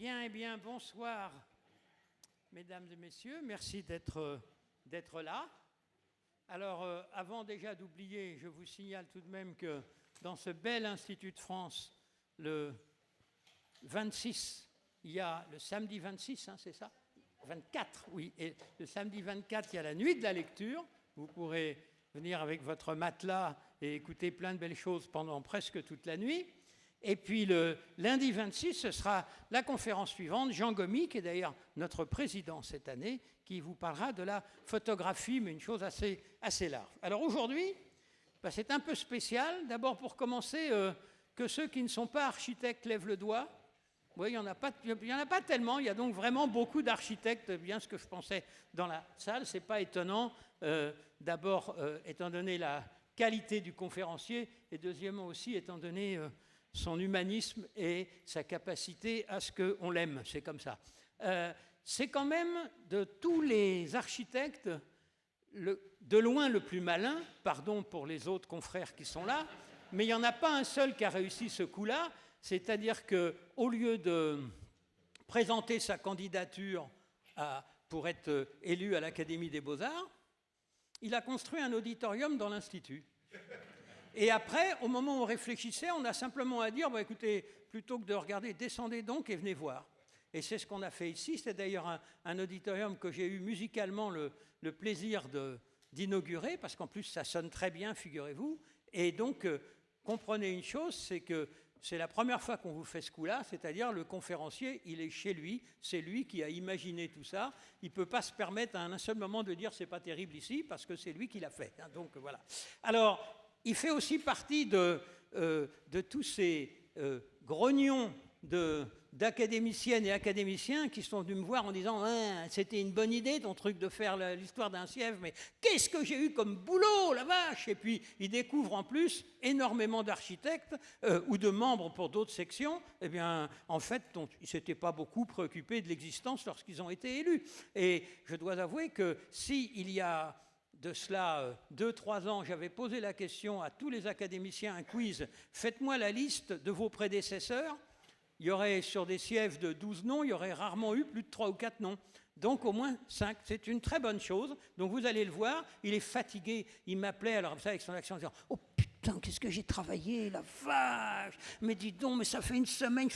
Eh bien, bonsoir, mesdames et messieurs. Merci d'être là. Alors, avant déjà d'oublier, je vous signale tout de même que dans ce bel Institut de France, le 26, il y a le samedi 26, hein, c'est ça 24, oui. Et le samedi 24, il y a la nuit de la lecture. Vous pourrez venir avec votre matelas et écouter plein de belles choses pendant presque toute la nuit. Et puis le lundi 26, ce sera la conférence suivante, Jean Gomy, qui est d'ailleurs notre président cette année, qui vous parlera de la photographie, mais une chose assez large. Alors aujourd'hui, c'est un peu spécial. D'abord, pour commencer, que ceux qui ne sont pas architectes lèvent le doigt. Oui, il n'y en a pas tellement. Il y a donc vraiment beaucoup d'architectes, bien ce que je pensais dans la salle. Ce n'est pas étonnant, d'abord, étant donné la qualité du conférencier, et deuxièmement aussi, étant donné son humanisme et sa capacité à ce qu'on l'aime. C'est comme ça. C'est quand même, de tous les architectes, de loin le plus malin, pardon pour les autres confrères qui sont là, mais il n'y en a pas un seul qui a réussi ce coup-là. C'est-à-dire qu'au lieu de présenter sa candidature pour être élu à l'Académie des Beaux-Arts, il a construit un auditorium dans l'Institut. Et après, au moment où on réfléchissait, on a simplement à dire, écoutez, plutôt que de regarder, descendez donc et venez voir. Et c'est ce qu'on a fait ici. C'est d'ailleurs un auditorium que j'ai eu musicalement le plaisir d'inaugurer, parce qu'en plus, ça sonne très bien, figurez-vous. Et donc, comprenez une chose, c'est que c'est la première fois qu'on vous fait ce coup-là, c'est-à-dire le conférencier, il est chez lui, c'est lui qui a imaginé tout ça. Il ne peut pas se permettre à un seul moment de dire c'est pas terrible ici, parce que c'est lui qui l'a fait. Donc voilà. Alors, il fait aussi partie de tous ces grognons d'académiciennes et académiciens qui sont venus me voir en disant « C'était une bonne idée ton truc de faire l'histoire d'un siège, mais qu'est-ce que j'ai eu comme boulot, la vache !» Et puis ils découvrent en plus énormément d'architectes ou de membres pour d'autres sections. Eh bien, en fait, ils ne s'étaient pas beaucoup préoccupés de l'existence lorsqu'ils ont été élus. Et je dois avouer que s'il y a de cela 2-3 ans, j'avais posé la question à tous les académiciens, un quiz, faites-moi la liste de vos prédécesseurs. Il y aurait, sur des sièges de 12 noms, il y aurait rarement eu plus de 3 ou 4 noms. Donc au moins 5, c'est une très bonne chose. Donc vous allez le voir, il est fatigué, il m'appelait, alors ça avec son accent, en disant « Oh putain, qu'est-ce que j'ai travaillé, la vache! Mais dis donc, mais ça fait une semaine,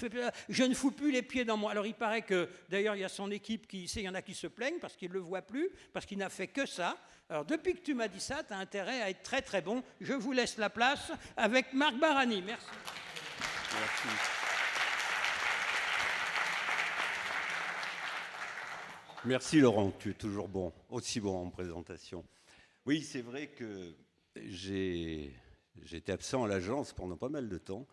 je ne fous plus les pieds dans moi. » Alors il paraît que, d'ailleurs, il y a son équipe qui sait, il y en a qui se plaignent parce qu'ils ne le voient plus, parce qu'il n'a fait que ça. Alors depuis que tu m'as dit ça, tu as intérêt à être très très bon. Je vous laisse la place avec Marc Barani. Merci. Merci. Merci Laurent, tu es toujours bon, aussi bon en présentation. Oui, c'est vrai que j'étais absent à l'agence pendant pas mal de temps,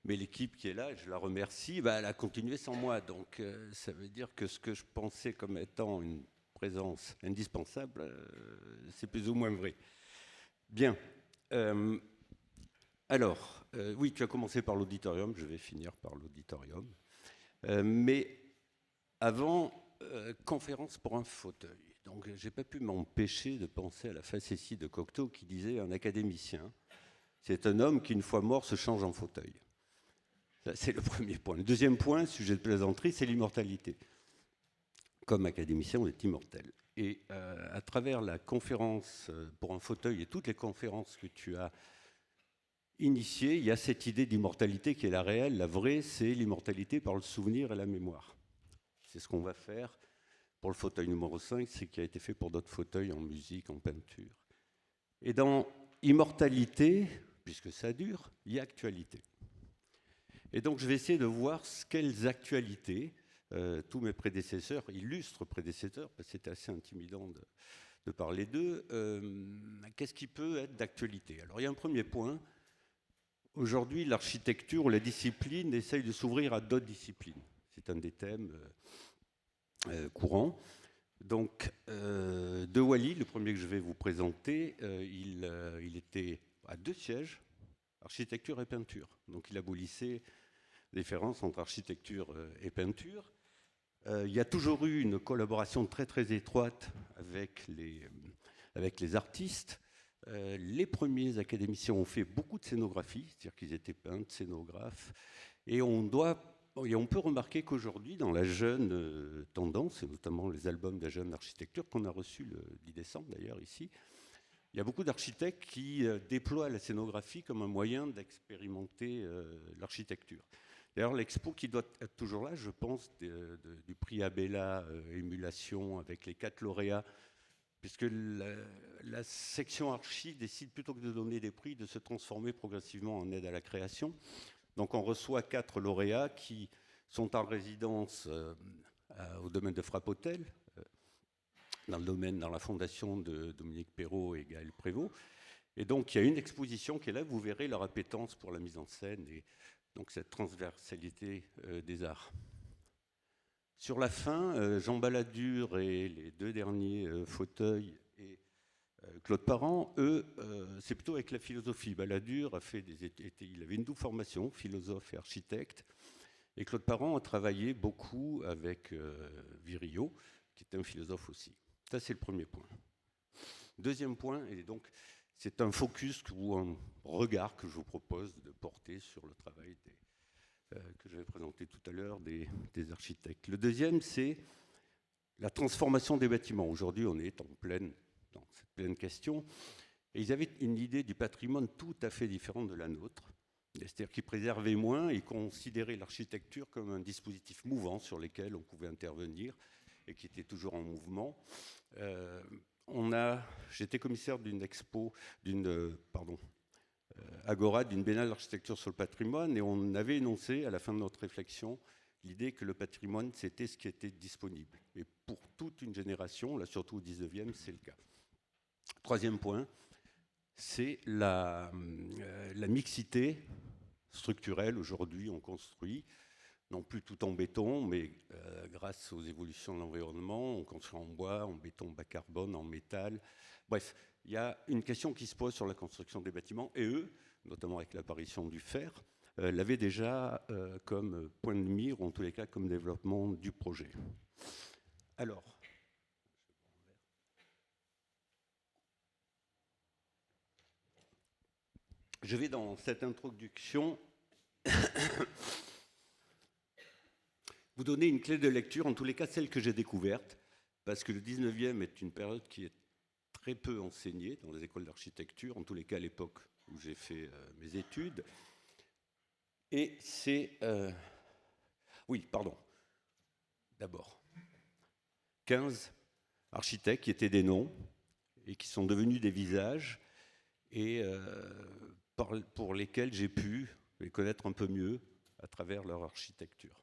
mais l'équipe qui est là, je la remercie, elle a continué sans moi. Donc ça veut dire que ce que je pensais comme étant une présence indispensable, c'est plus ou moins vrai. Bien. Alors, oui, tu as commencé par l'auditorium, je vais finir par l'auditorium. Mais avant... conférence pour un fauteuil. Donc, je n'ai pas pu m'empêcher de penser à la facétie de Cocteau qui disait « Un académicien, c'est un homme qui, une fois mort, se change en fauteuil. » C'est le premier point. Le deuxième point, sujet de plaisanterie, c'est l'immortalité. Comme académicien, on est immortel. Et à travers la conférence pour un fauteuil et toutes les conférences que tu as initiées, il y a cette idée d'immortalité qui est la réelle. La vraie, c'est l'immortalité par le souvenir et la mémoire. C'est ce qu'on va faire pour le fauteuil numéro 5, c'est ce qui a été fait pour d'autres fauteuils en musique, en peinture. Et dans immortalité, puisque ça dure, il y a actualité. Et donc je vais essayer de voir quelles actualités, tous mes prédécesseurs, illustres prédécesseurs, parce que c'était assez intimidant de parler d'eux, qu'est-ce qui peut être d'actualité? Alors il y a un premier point. Aujourd'hui, l'architecture ou la discipline essaye de s'ouvrir à d'autres disciplines. C'est un des thèmes courants. Donc, De Waally, le premier que je vais vous présenter, il était à 2 sièges, architecture et peinture. Donc, il abolissait la différence entre architecture et peinture. Il y a toujours eu une collaboration très très étroite avec les artistes. Les premiers académiciens ont fait beaucoup de scénographie, c'est-à-dire qu'ils étaient peintres, scénographes, et on doit Et on peut remarquer qu'aujourd'hui, dans la jeune tendance, et notamment les albums de la jeune architecture, qu'on a reçus le 10 décembre d'ailleurs ici, il y a beaucoup d'architectes qui déploient la scénographie comme un moyen d'expérimenter l'architecture. D'ailleurs, l'expo qui doit être toujours là, je pense, du prix Abella Émulation avec les 4 lauréats, puisque la section archi décide, plutôt que de donner des prix, de se transformer progressivement en aide à la création. Donc on reçoit 4 lauréats qui sont en résidence au domaine de Frappotel, dans la fondation de Dominique Perrault et Gaël Prévost. Et donc il y a une exposition qui est là, vous verrez leur appétence pour la mise en scène et donc cette transversalité des arts. Sur la fin, Jean Balladur et les 2 derniers fauteuils et Claude Parent, eux, c'est plutôt avec la philosophie. Balladur a fait il avait une double formation, philosophe et architecte. Et Claude Parent a travaillé beaucoup avec Virilio, qui est un philosophe aussi. Ça, c'est le premier point. Deuxième point, et donc, c'est un focus ou un regard que je vous propose de porter sur le travail que j'avais présenté tout à l'heure des architectes. Le deuxième, c'est la transformation des bâtiments. Aujourd'hui, on est dans cette pleine question. Et ils avaient une idée du patrimoine tout à fait différente de la nôtre. C'est-à-dire qu'ils préservaient moins et considéraient l'architecture comme un dispositif mouvant sur lequel on pouvait intervenir et qui était toujours en mouvement. J'étais commissaire d'une expo, Agora, d'une biennale d'architecture sur le patrimoine, et on avait énoncé à la fin de notre réflexion l'idée que le patrimoine, c'était ce qui était disponible. Et pour toute une génération, là surtout au 19e, c'est le cas. Troisième point, c'est la mixité structurelle. Aujourd'hui, on construit, non plus tout en béton, mais grâce aux évolutions de l'environnement, on construit en bois, en béton bas carbone, en métal. Bref, il y a une question qui se pose sur la construction des bâtiments, et eux, notamment avec l'apparition du fer, l'avaient déjà comme point de mire, ou en tous les cas comme développement du projet. Alors, je vais dans cette introduction vous donner une clé de lecture, en tous les cas celle que j'ai découverte, parce que le 19e est une période qui est très peu enseignée dans les écoles d'architecture, en tous les cas à l'époque où j'ai fait mes études. Et c'est... D'abord, 15 architectes qui étaient des noms et qui sont devenus des visages et pour lesquels j'ai pu les connaître un peu mieux à travers leur architecture.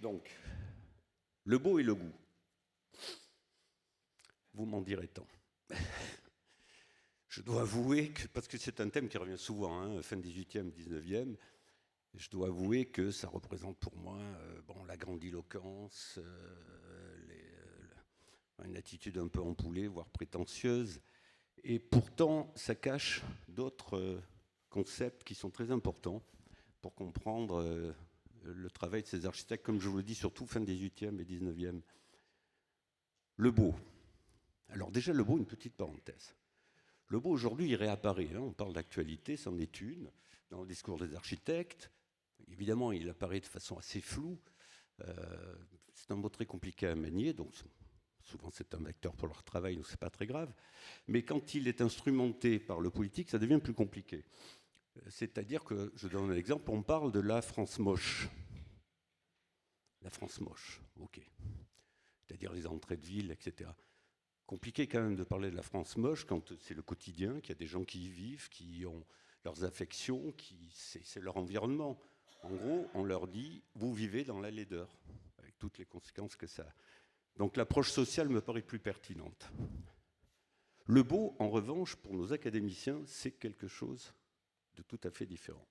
Donc, le beau et le goût. Vous m'en direz tant. Je dois avouer que, parce que c'est un thème qui revient souvent, hein, fin 18e, 19e, je dois avouer que ça représente pour moi la grandiloquence, une attitude un peu ampoulée, voire prétentieuse. Et pourtant, ça cache d'autres concepts qui sont très importants pour comprendre le travail de ces architectes, comme je vous le dis, surtout fin 18e et 19e. Le beau. Alors déjà, le beau, une petite parenthèse. Le beau, aujourd'hui, il réapparaît. Hein, on parle d'actualité, c'en est une, dans le discours des architectes. Évidemment, il apparaît de façon assez floue. C'est un mot très compliqué à manier, donc souvent c'est un vecteur pour leur travail, donc c'est pas très grave. Mais quand il est instrumenté par le politique, ça devient plus compliqué. C'est-à-dire que, je donne un exemple, on parle de la France moche. La France moche, ok. C'est-à-dire les entrées de ville, etc. Compliqué quand même de parler de la France moche quand c'est le quotidien, qu'il y a des gens qui y vivent, qui ont leurs affections, c'est leur environnement. En gros, on leur dit, vous vivez dans la laideur, avec toutes les conséquences que ça a. Donc l'approche sociale me paraît plus pertinente. Le beau, en revanche, pour nos académiciens, c'est quelque chose de tout à fait différent.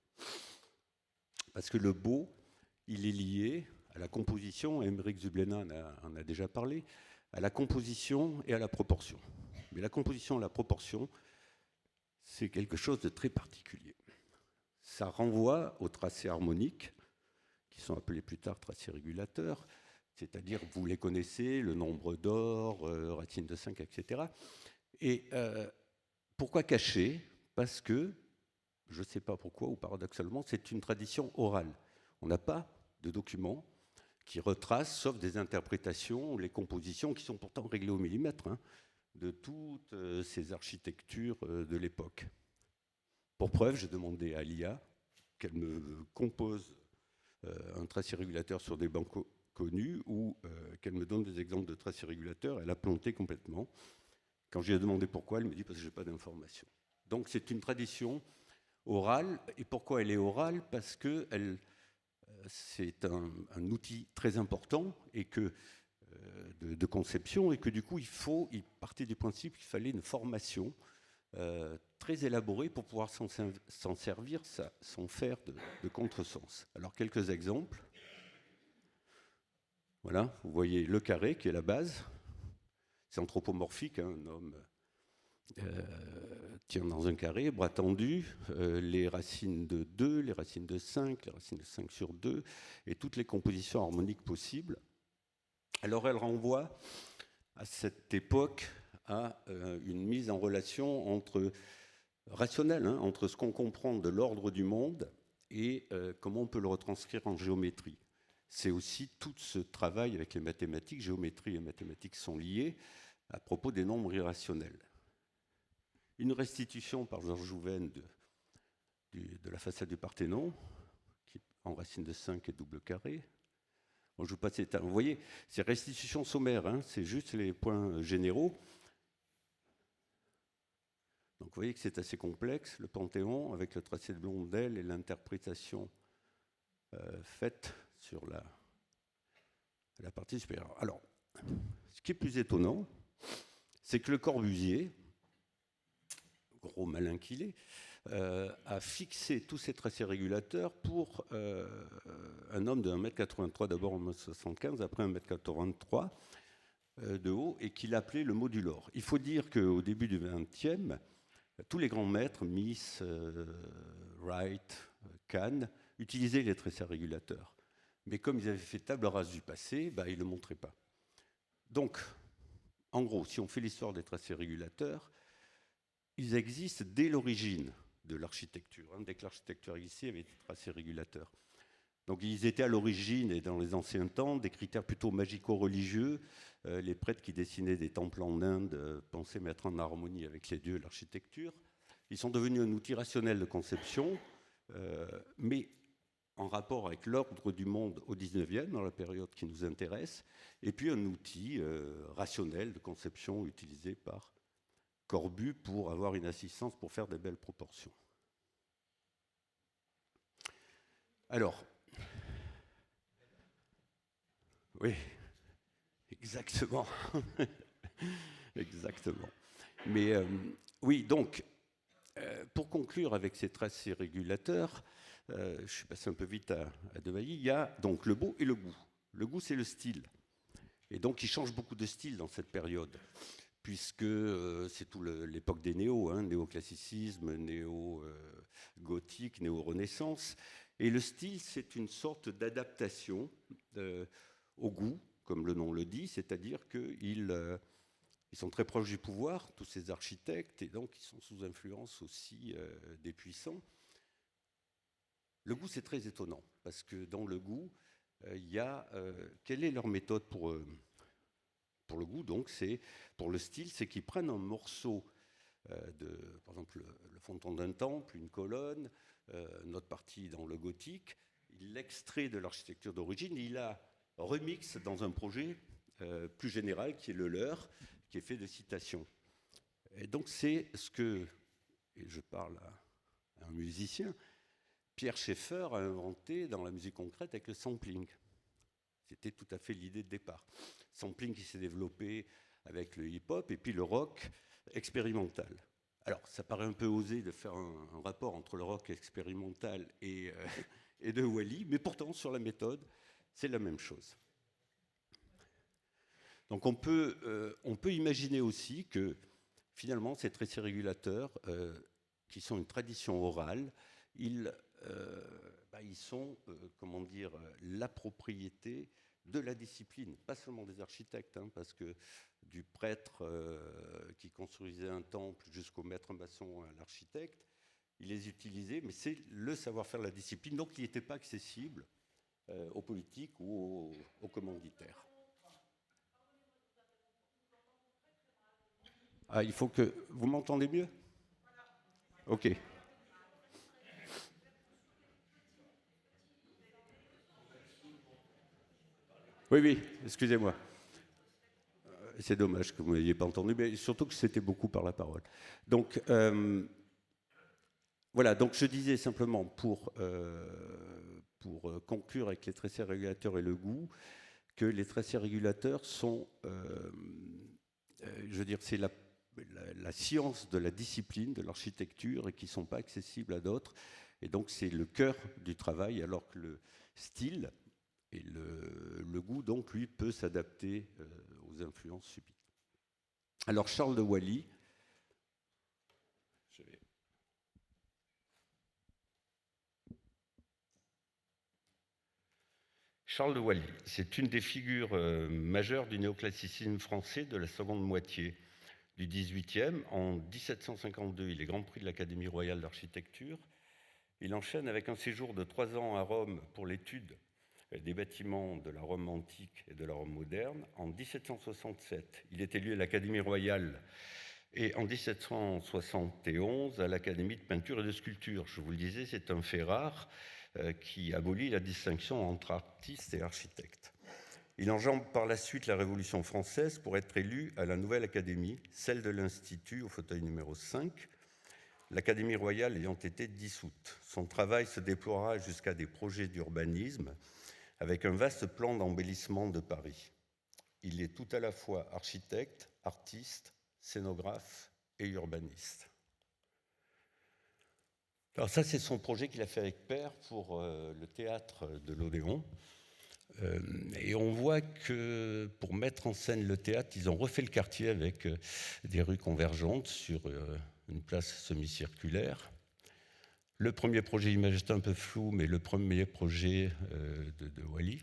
Parce que le beau, il est lié à la composition, Émeric Zublena en a déjà parlé, à la composition et à la proportion. Mais la composition et la proportion, c'est quelque chose de très particulier. Ça renvoie aux tracés harmoniques, qui sont appelés plus tard tracés régulateurs, c'est-à-dire, vous les connaissez, le nombre d'or, racine de 5, etc. Et pourquoi cacher ? Parce que je ne sais pas pourquoi, ou paradoxalement, c'est une tradition orale. On n'a pas de documents qui retracent, sauf des interprétations, les compositions qui sont pourtant réglées au millimètre, hein, de toutes ces architectures de l'époque. Pour preuve, j'ai demandé à l'IA qu'elle me compose un tracé régulateur sur des bancs connus ou qu'elle me donne des exemples de tracés régulateurs. Elle a planté complètement. Quand je lui ai demandé pourquoi, elle me dit parce que je n'ai pas d'informations. Donc c'est une tradition orale. Et pourquoi elle est orale? Parce que c'est un outil très important et que, de conception, et que du coup, il partait du principe qu'il fallait une formation très élaborée pour pouvoir s'en servir sans faire de contresens. Alors, quelques exemples. Voilà, vous voyez le carré qui est la base. C'est anthropomorphique, hein, un homme tient dans un carré, bras tendus, les racines de 2, les racines de 5, les racines de 5 sur 2, et toutes les compositions harmoniques possibles. Alors elle renvoie à cette époque à une mise en relation rationnelle, hein, entre ce qu'on comprend de l'ordre du monde et comment on peut le retranscrire en géométrie. C'est aussi tout ce travail avec les mathématiques. Géométrie et mathématiques sont liés à propos des nombres irrationnels. Une restitution par Georges Jouven de la façade du Parthénon, qui est en racine de 5 et double carré. Bon, je vous passe les termes. Vous voyez, c'est restitution sommaire, hein, c'est juste les points généraux. Donc vous voyez que c'est assez complexe, le Panthéon, avec le tracé de Blondel et l'interprétation faite sur la partie supérieure. Alors, ce qui est plus étonnant, c'est que Le Corbusier, gros malin qu'il est, a fixé tous ces tracés régulateurs pour un homme de 1,83 m, d'abord en 1975, après 1,83 m de haut, et qu'il appelait le modulor. Il faut dire qu'au début du XXe, tous les grands maîtres, Miss, Wright, Kahn, utilisaient les tracés régulateurs. Mais comme ils avaient fait table rase du passé, ils ne le montraient pas. Donc, en gros, si on fait l'histoire des tracés régulateurs, ils existent dès l'origine de l'architecture. Dès que l'architecture existait, il y avait des tracés régulateurs. Donc ils étaient à l'origine, et dans les anciens temps, des critères plutôt magico-religieux. Les prêtres qui dessinaient des temples en Inde pensaient mettre en harmonie avec les dieux l'architecture. Ils sont devenus un outil rationnel de conception, mais en rapport avec l'ordre du monde au XIXe, dans la période qui nous intéresse, et puis un outil rationnel de conception utilisé par Corbu pour avoir une assistance pour faire des belles proportions. Alors, oui, exactement. Exactement. Mais oui, donc, pour conclure avec ces tracés régulateurs, je suis passé un peu vite à Devailly, il y a donc le beau et le goût. Le goût, c'est le style. Et donc, il change beaucoup de style dans cette période, puisque c'est tout l'époque des néos, hein, néoclassicisme, néo-gothique, néo-renaissance. Et le style, c'est une sorte d'adaptation au goût, comme le nom le dit, c'est-à-dire qu'ils sont très proches du pouvoir, tous ces architectes, et donc ils sont sous influence aussi des puissants. Le goût, c'est très étonnant, parce que dans le goût, il y a... quelle est leur méthode pour le goût, donc, pour le style, c'est qu'ils prennent un morceau par exemple, le fronton d'un temple, une colonne, notre partie dans le gothique, il l'extrait de l'architecture d'origine, il la remixe dans un projet plus général qui est le leur, qui est fait de citations. Et donc c'est ce que, et je parle à un musicien, Pierre Schaeffer a inventé dans la musique concrète avec le sampling. C'était tout à fait l'idée de départ. Sampling qui s'est développé avec le hip-hop et puis le rock expérimental. Alors, ça paraît un peu osé de faire un rapport entre le rock expérimental et de Wally, mais pourtant, sur la méthode, c'est la même chose. Donc, on peut imaginer aussi que, finalement, ces tracés régulateurs, qui sont une tradition orale, ils sont, comment dire, la propriété de la discipline, pas seulement des architectes, hein, parce que du prêtre qui construisait un temple jusqu'au maître maçon à l'architecte, il les utilisait, mais c'est le savoir-faire de la discipline, donc il n'était pas accessible aux politiques ou aux commanditaires. Ah, il faut que... Vous m'entendez mieux? Ok. Oui, oui, excusez-moi. C'est dommage que vous ne m'ayez pas entendu, mais surtout que c'était beaucoup par la parole. Donc, voilà, donc je disais simplement, pour conclure avec les tracés régulateurs et le goût, que les tracés régulateurs sont, je veux dire, c'est la science de la discipline, de l'architecture, et qui ne sont pas accessibles à d'autres. Et donc, c'est le cœur du travail, alors que le style et le goût, donc, lui, peut s'adapter aux influences subites. Alors, Charles de Wally, Charles de Wally, c'est une des figures majeures du néoclassicisme français de la seconde moitié du XVIIIe. En 1752, il est Grand Prix de l'Académie royale d'architecture. Il enchaîne avec un séjour de 3 ans à Rome pour l'étude des bâtiments de la Rome antique et de la Rome moderne. En 1767, il est élu à l'Académie royale et en 1771 à l'Académie de peinture et de sculpture. Je vous le disais, c'est un fait rare qui abolit la distinction entre artistes et architectes. Il enjambe par la suite la Révolution française pour être élu à la nouvelle Académie, celle de l'Institut au fauteuil numéro 5, l'Académie royale ayant été dissoute. Son travail se déploiera jusqu'à des projets d'urbanisme avec un vaste plan d'embellissement de Paris. Il est tout à la fois architecte, artiste, scénographe et urbaniste. Alors ça, c'est son projet qu'il a fait avec Père pour le théâtre de l'Odéon. Et on voit que pour mettre en scène le théâtre, ils ont refait le quartier avec des rues convergentes sur une place semi-circulaire. Le premier projet, image est un peu flou, mais le premier projet de Wally,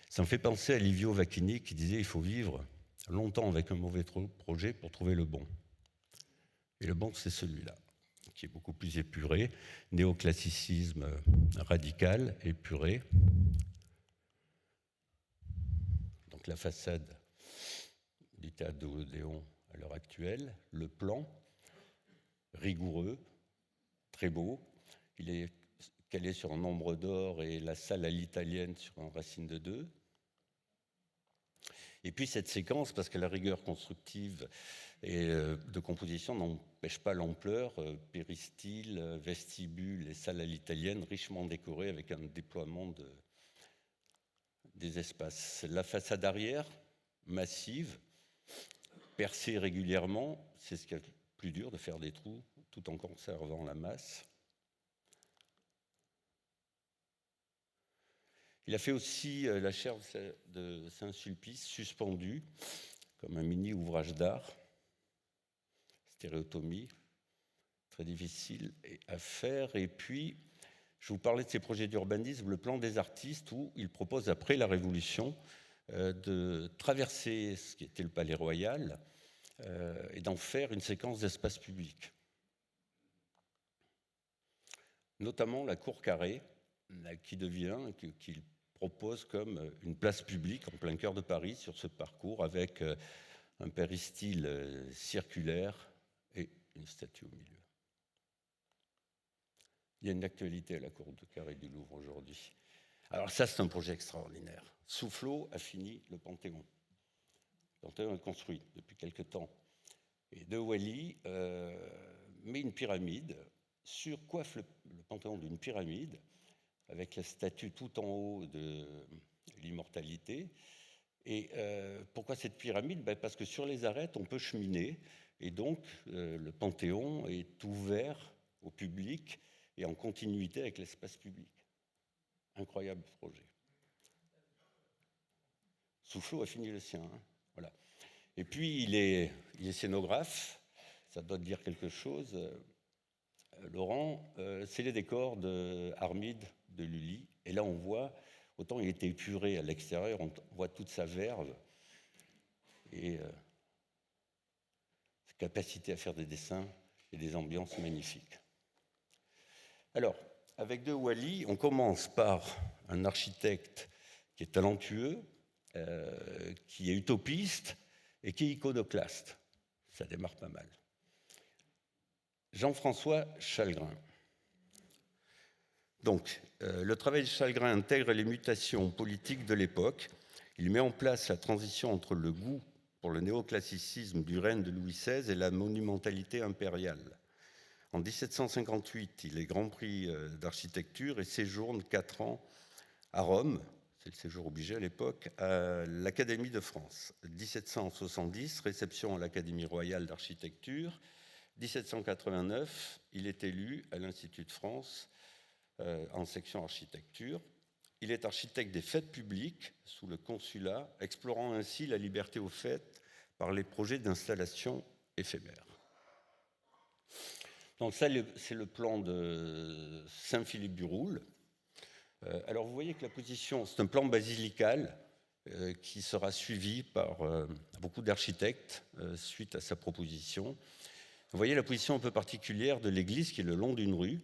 ça me fait penser à Livio Vacchini qui disait « il faut vivre longtemps avec un mauvais projet pour trouver le bon ». Et le bon, c'est celui-là, qui est beaucoup plus épuré, néoclassicisme radical, épuré. Donc la façade du théâtre de l'Odéon à l'heure actuelle, le plan, rigoureux, très beau, il est calé sur un nombre d'or et la salle à l'italienne sur un racine de 2. Et puis cette séquence, parce que la rigueur constructive et de composition n'empêche pas l'ampleur, péristyle, vestibule et salle à l'italienne richement décorées avec un déploiement des espaces. La façade arrière, massive, percée régulièrement, c'est ce qui est le plus dur, de faire des trous tout en conservant la masse. Il a fait aussi la chaire de Saint-Sulpice suspendue comme un mini ouvrage d'art, stéréotomie, très difficile à faire. Et puis, je vous parlais de ces projets d'urbanisme, le plan des artistes, où il propose, après la Révolution, de traverser ce qui était le Palais Royal et d'en faire une séquence d'espaces publics. Notamment la cour carrée, qui devient, qu'il propose comme une place publique en plein cœur de Paris sur ce parcours, avec un péristyle circulaire et une statue au milieu. Il y a une actualité à la cour de carré du Louvre aujourd'hui. Alors ça, c'est un projet extraordinaire. Soufflot a fini le Panthéon. Le Panthéon est construit depuis quelque temps. Et De Wally met une pyramide, surcoiffe le Panthéon d'une pyramide, avec la statue tout en haut de l'immortalité. Et pourquoi cette pyramide? Parce que sur les arêtes, on peut cheminer, et donc le Panthéon est ouvert au public et en continuité avec l'espace public. Incroyable projet. Soufflot a fini le sien. Hein, voilà. Et puis, il est scénographe, ça doit te dire quelque chose. Laurent, c'est les décors de Armide de Lully. Et là, on voit, autant il était épuré à l'extérieur, on voit toute sa verve et sa capacité à faire des dessins et des ambiances magnifiques. Alors, avec De Wally, on commence par un architecte qui est talentueux, qui est utopiste et qui est iconoclaste. Ça démarre pas mal. Jean-François Chalgrin. Donc, le travail de Chalgrin intègre les mutations politiques de l'époque. Il met en place la transition entre le goût pour le néoclassicisme du règne de Louis XVI et la monumentalité impériale. En 1758, il est Grand Prix d'architecture et séjourne 4 ans à Rome, c'est le séjour obligé à l'époque, à l'Académie de France. 1770, réception à l'Académie royale d'architecture. 1789, il est élu à l'Institut de France en section architecture. Il est architecte des fêtes publiques sous le consulat, explorant ainsi la liberté aux fêtes par les projets d'installation éphémères. Donc ça, c'est le plan de Saint-Philippe-du-Roule. Alors vous voyez que la position, c'est un plan basilical qui sera suivi par beaucoup d'architectes suite à sa proposition. Vous voyez la position un peu particulière de l'église qui est le long d'une rue.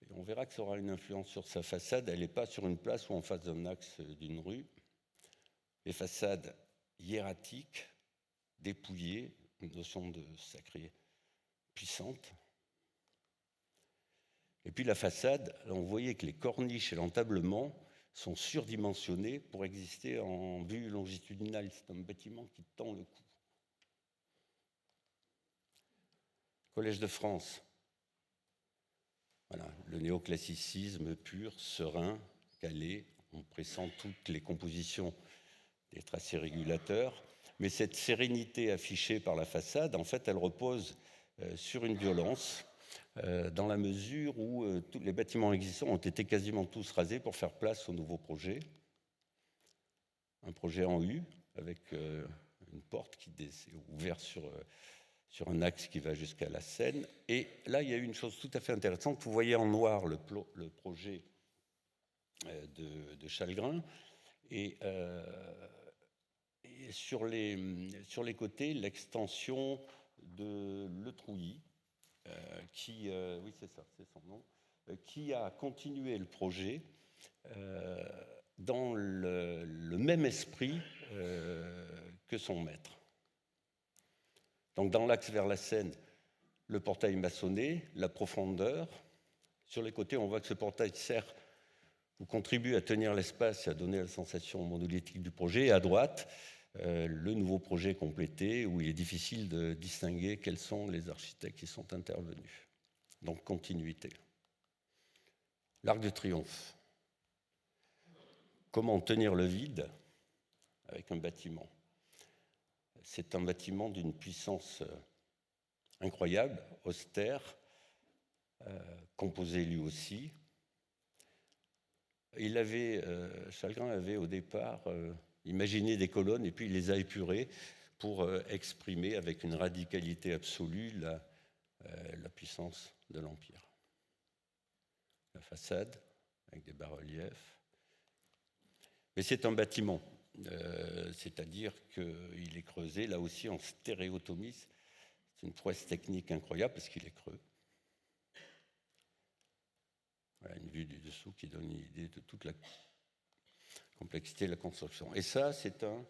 Et on verra que ça aura une influence sur sa façade. Elle n'est pas sur une place ou en face d'un axe d'une rue. Les façades hiératiques, dépouillées, une notion de sacré puissante. Et puis la façade, on voyait que les corniches et l'entablement sont surdimensionnés pour exister en vue longitudinale. C'est un bâtiment qui tend le cou. Collège de France. Voilà, le néoclassicisme pur, serein, calé. On pressent toutes les compositions des tracés régulateurs. Mais cette sérénité affichée par la façade, en fait, elle repose sur une violence, dans la mesure où tous les bâtiments existants ont été quasiment tous rasés pour faire place au nouveau projet. Un projet en U, avec une porte qui est ouverte sur un axe qui va jusqu'à la Seine. Et là, il y a eu une chose tout à fait intéressante. Vous voyez en noir le projet de Chalgrin. Et sur les côtés, l'extension de Le Trouilly, oui c'est ça, c'est son nom, qui a continué le projet dans le même esprit que son maître. Donc dans l'axe vers la Seine, le portail maçonné, la profondeur. Sur les côtés, on voit que ce portail sert ou contribue à tenir l'espace et à donner la sensation monolithique du projet. Et à droite, le nouveau projet complété, où il est difficile de distinguer quels sont les architectes qui sont intervenus. Donc, continuité. L'Arc de Triomphe. Comment tenir le vide avec un bâtiment? C'est un bâtiment d'une puissance incroyable, austère, composé lui aussi. Chalgrin avait au départ imaginé des colonnes et puis il les a épurées pour exprimer avec une radicalité absolue la puissance de l'Empire. La façade avec des bas-reliefs. Mais c'est un bâtiment, c'est-à-dire qu'il est creusé là aussi en stéréotomie. C'est une prouesse technique incroyable parce qu'il est creux. Voilà une vue du dessous qui donne une idée de toute la complexité de la construction. Et ça, c'est un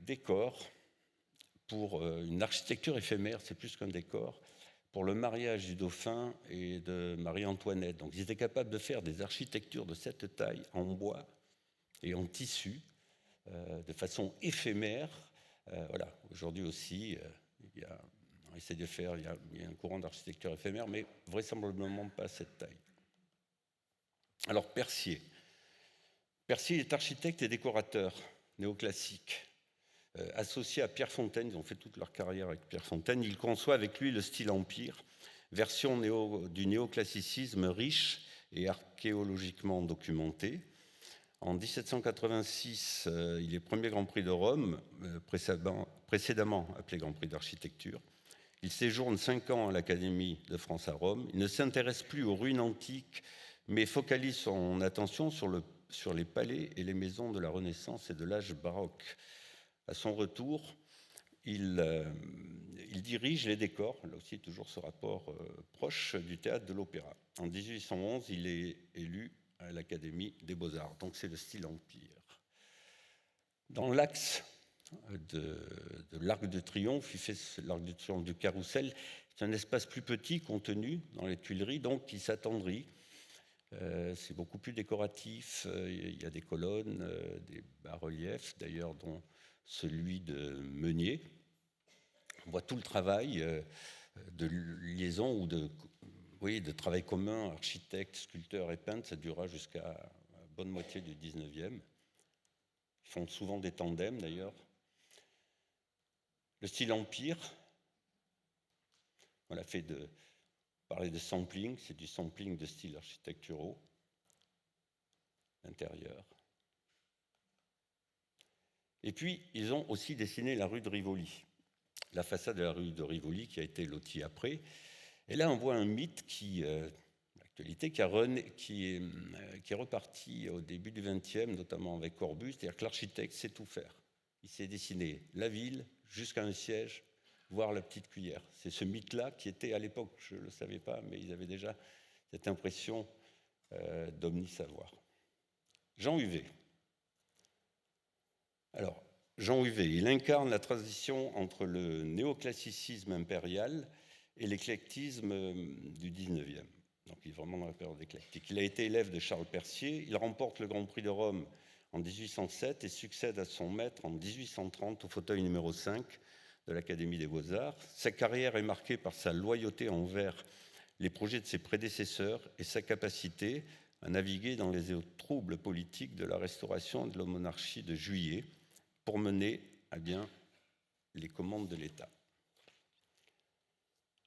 décor pour une architecture éphémère, c'est plus qu'un décor, pour le mariage du dauphin et de Marie-Antoinette. Donc ils étaient capables de faire des architectures de cette taille en bois et en tissu, de façon éphémère. Voilà. Aujourd'hui aussi, on essaie de faire, il y a un courant d'architecture éphémère, mais vraisemblablement pas à cette taille. Alors Percier. Percier est architecte et décorateur néoclassique. Associé à Pierre Fontaine, ils ont fait toute leur carrière avec Pierre Fontaine, il conçoit avec lui le style Empire, version du néoclassicisme riche et archéologiquement documenté. En 1786, il est premier Grand Prix de Rome, précédemment appelé Grand Prix d'architecture. Il séjourne 5 ans à l'Académie de France à Rome. Il ne s'intéresse plus aux ruines antiques, mais focalise son attention sur les palais et les maisons de la Renaissance et de l'âge baroque. À son retour, il dirige les décors, là aussi toujours ce rapport proche du théâtre de l'Opéra. En 1811, il est élu à l'Académie des Beaux-Arts, donc c'est le style Empire. Dans l'axe de l'Arc de Triomphe, il fait l'Arc de Triomphe du Carrousel, c'est un espace plus petit, contenu dans les Tuileries, donc qui s'attendrit. C'est beaucoup plus décoratif, il y a des colonnes, des bas-reliefs, d'ailleurs dont celui de Meunier. On voit tout le travail de liaison ou de travail commun, architecte, sculpteur et peintre, ça durera jusqu'à la bonne moitié du 19e. Ils font souvent des tandems d'ailleurs. Le style Empire, on a fait parler de sampling, c'est du sampling de styles architecturaux. L'intérieur. Et puis, ils ont aussi dessiné la rue de Rivoli, la façade de la rue de Rivoli qui a été lotie après. Et là, on voit un mythe l'actualité, qui est reparti au début du XXe, notamment avec Corbus, c'est-à-dire que l'architecte sait tout faire. Il sait dessiner la ville jusqu'à un siège, voire la petite cuillère. C'est ce mythe-là qui était à l'époque, je ne le savais pas, mais ils avaient déjà cette impression d'omnisavoir. Jean Huvet. Alors, Jean Huvet, il incarne la transition entre le néoclassicisme impérial et l'éclectisme du XIXe. Donc, il est vraiment dans la période éclectique. Il a été élève de Charles Percier. Il remporte le Grand Prix de Rome en 1807 et succède à son maître en 1830 au fauteuil numéro 5 de l'Académie des Beaux-Arts. Sa carrière est marquée par sa loyauté envers les projets de ses prédécesseurs et sa capacité à naviguer dans les eaux troubles politiques de la Restauration et de la monarchie de Juillet pour mener à bien les commandes de l'État.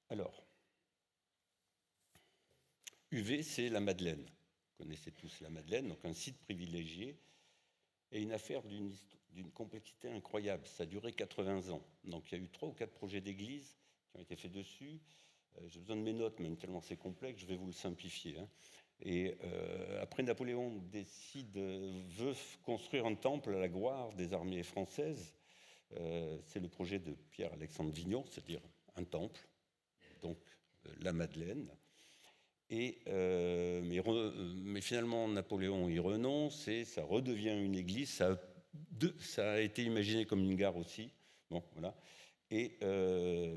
Alors, UV, c'est la Madeleine. Vous connaissez tous la Madeleine, donc un site privilégié et une affaire d'une complexité incroyable. Ça a duré 80 ans. Donc il y a eu 3 ou 4 projets d'église qui ont été faits dessus. J'ai besoin de mes notes, même tellement c'est complexe, je vais vous le simplifier. Et après, Napoléon veut construire un temple à la gloire des armées françaises. C'est le projet de Pierre-Alexandre Vignon, c'est-à-dire un temple, donc la Madeleine. Mais finalement, Napoléon y renonce et ça redevient une église. Ça a été imaginé comme une gare aussi. Bon, voilà. Et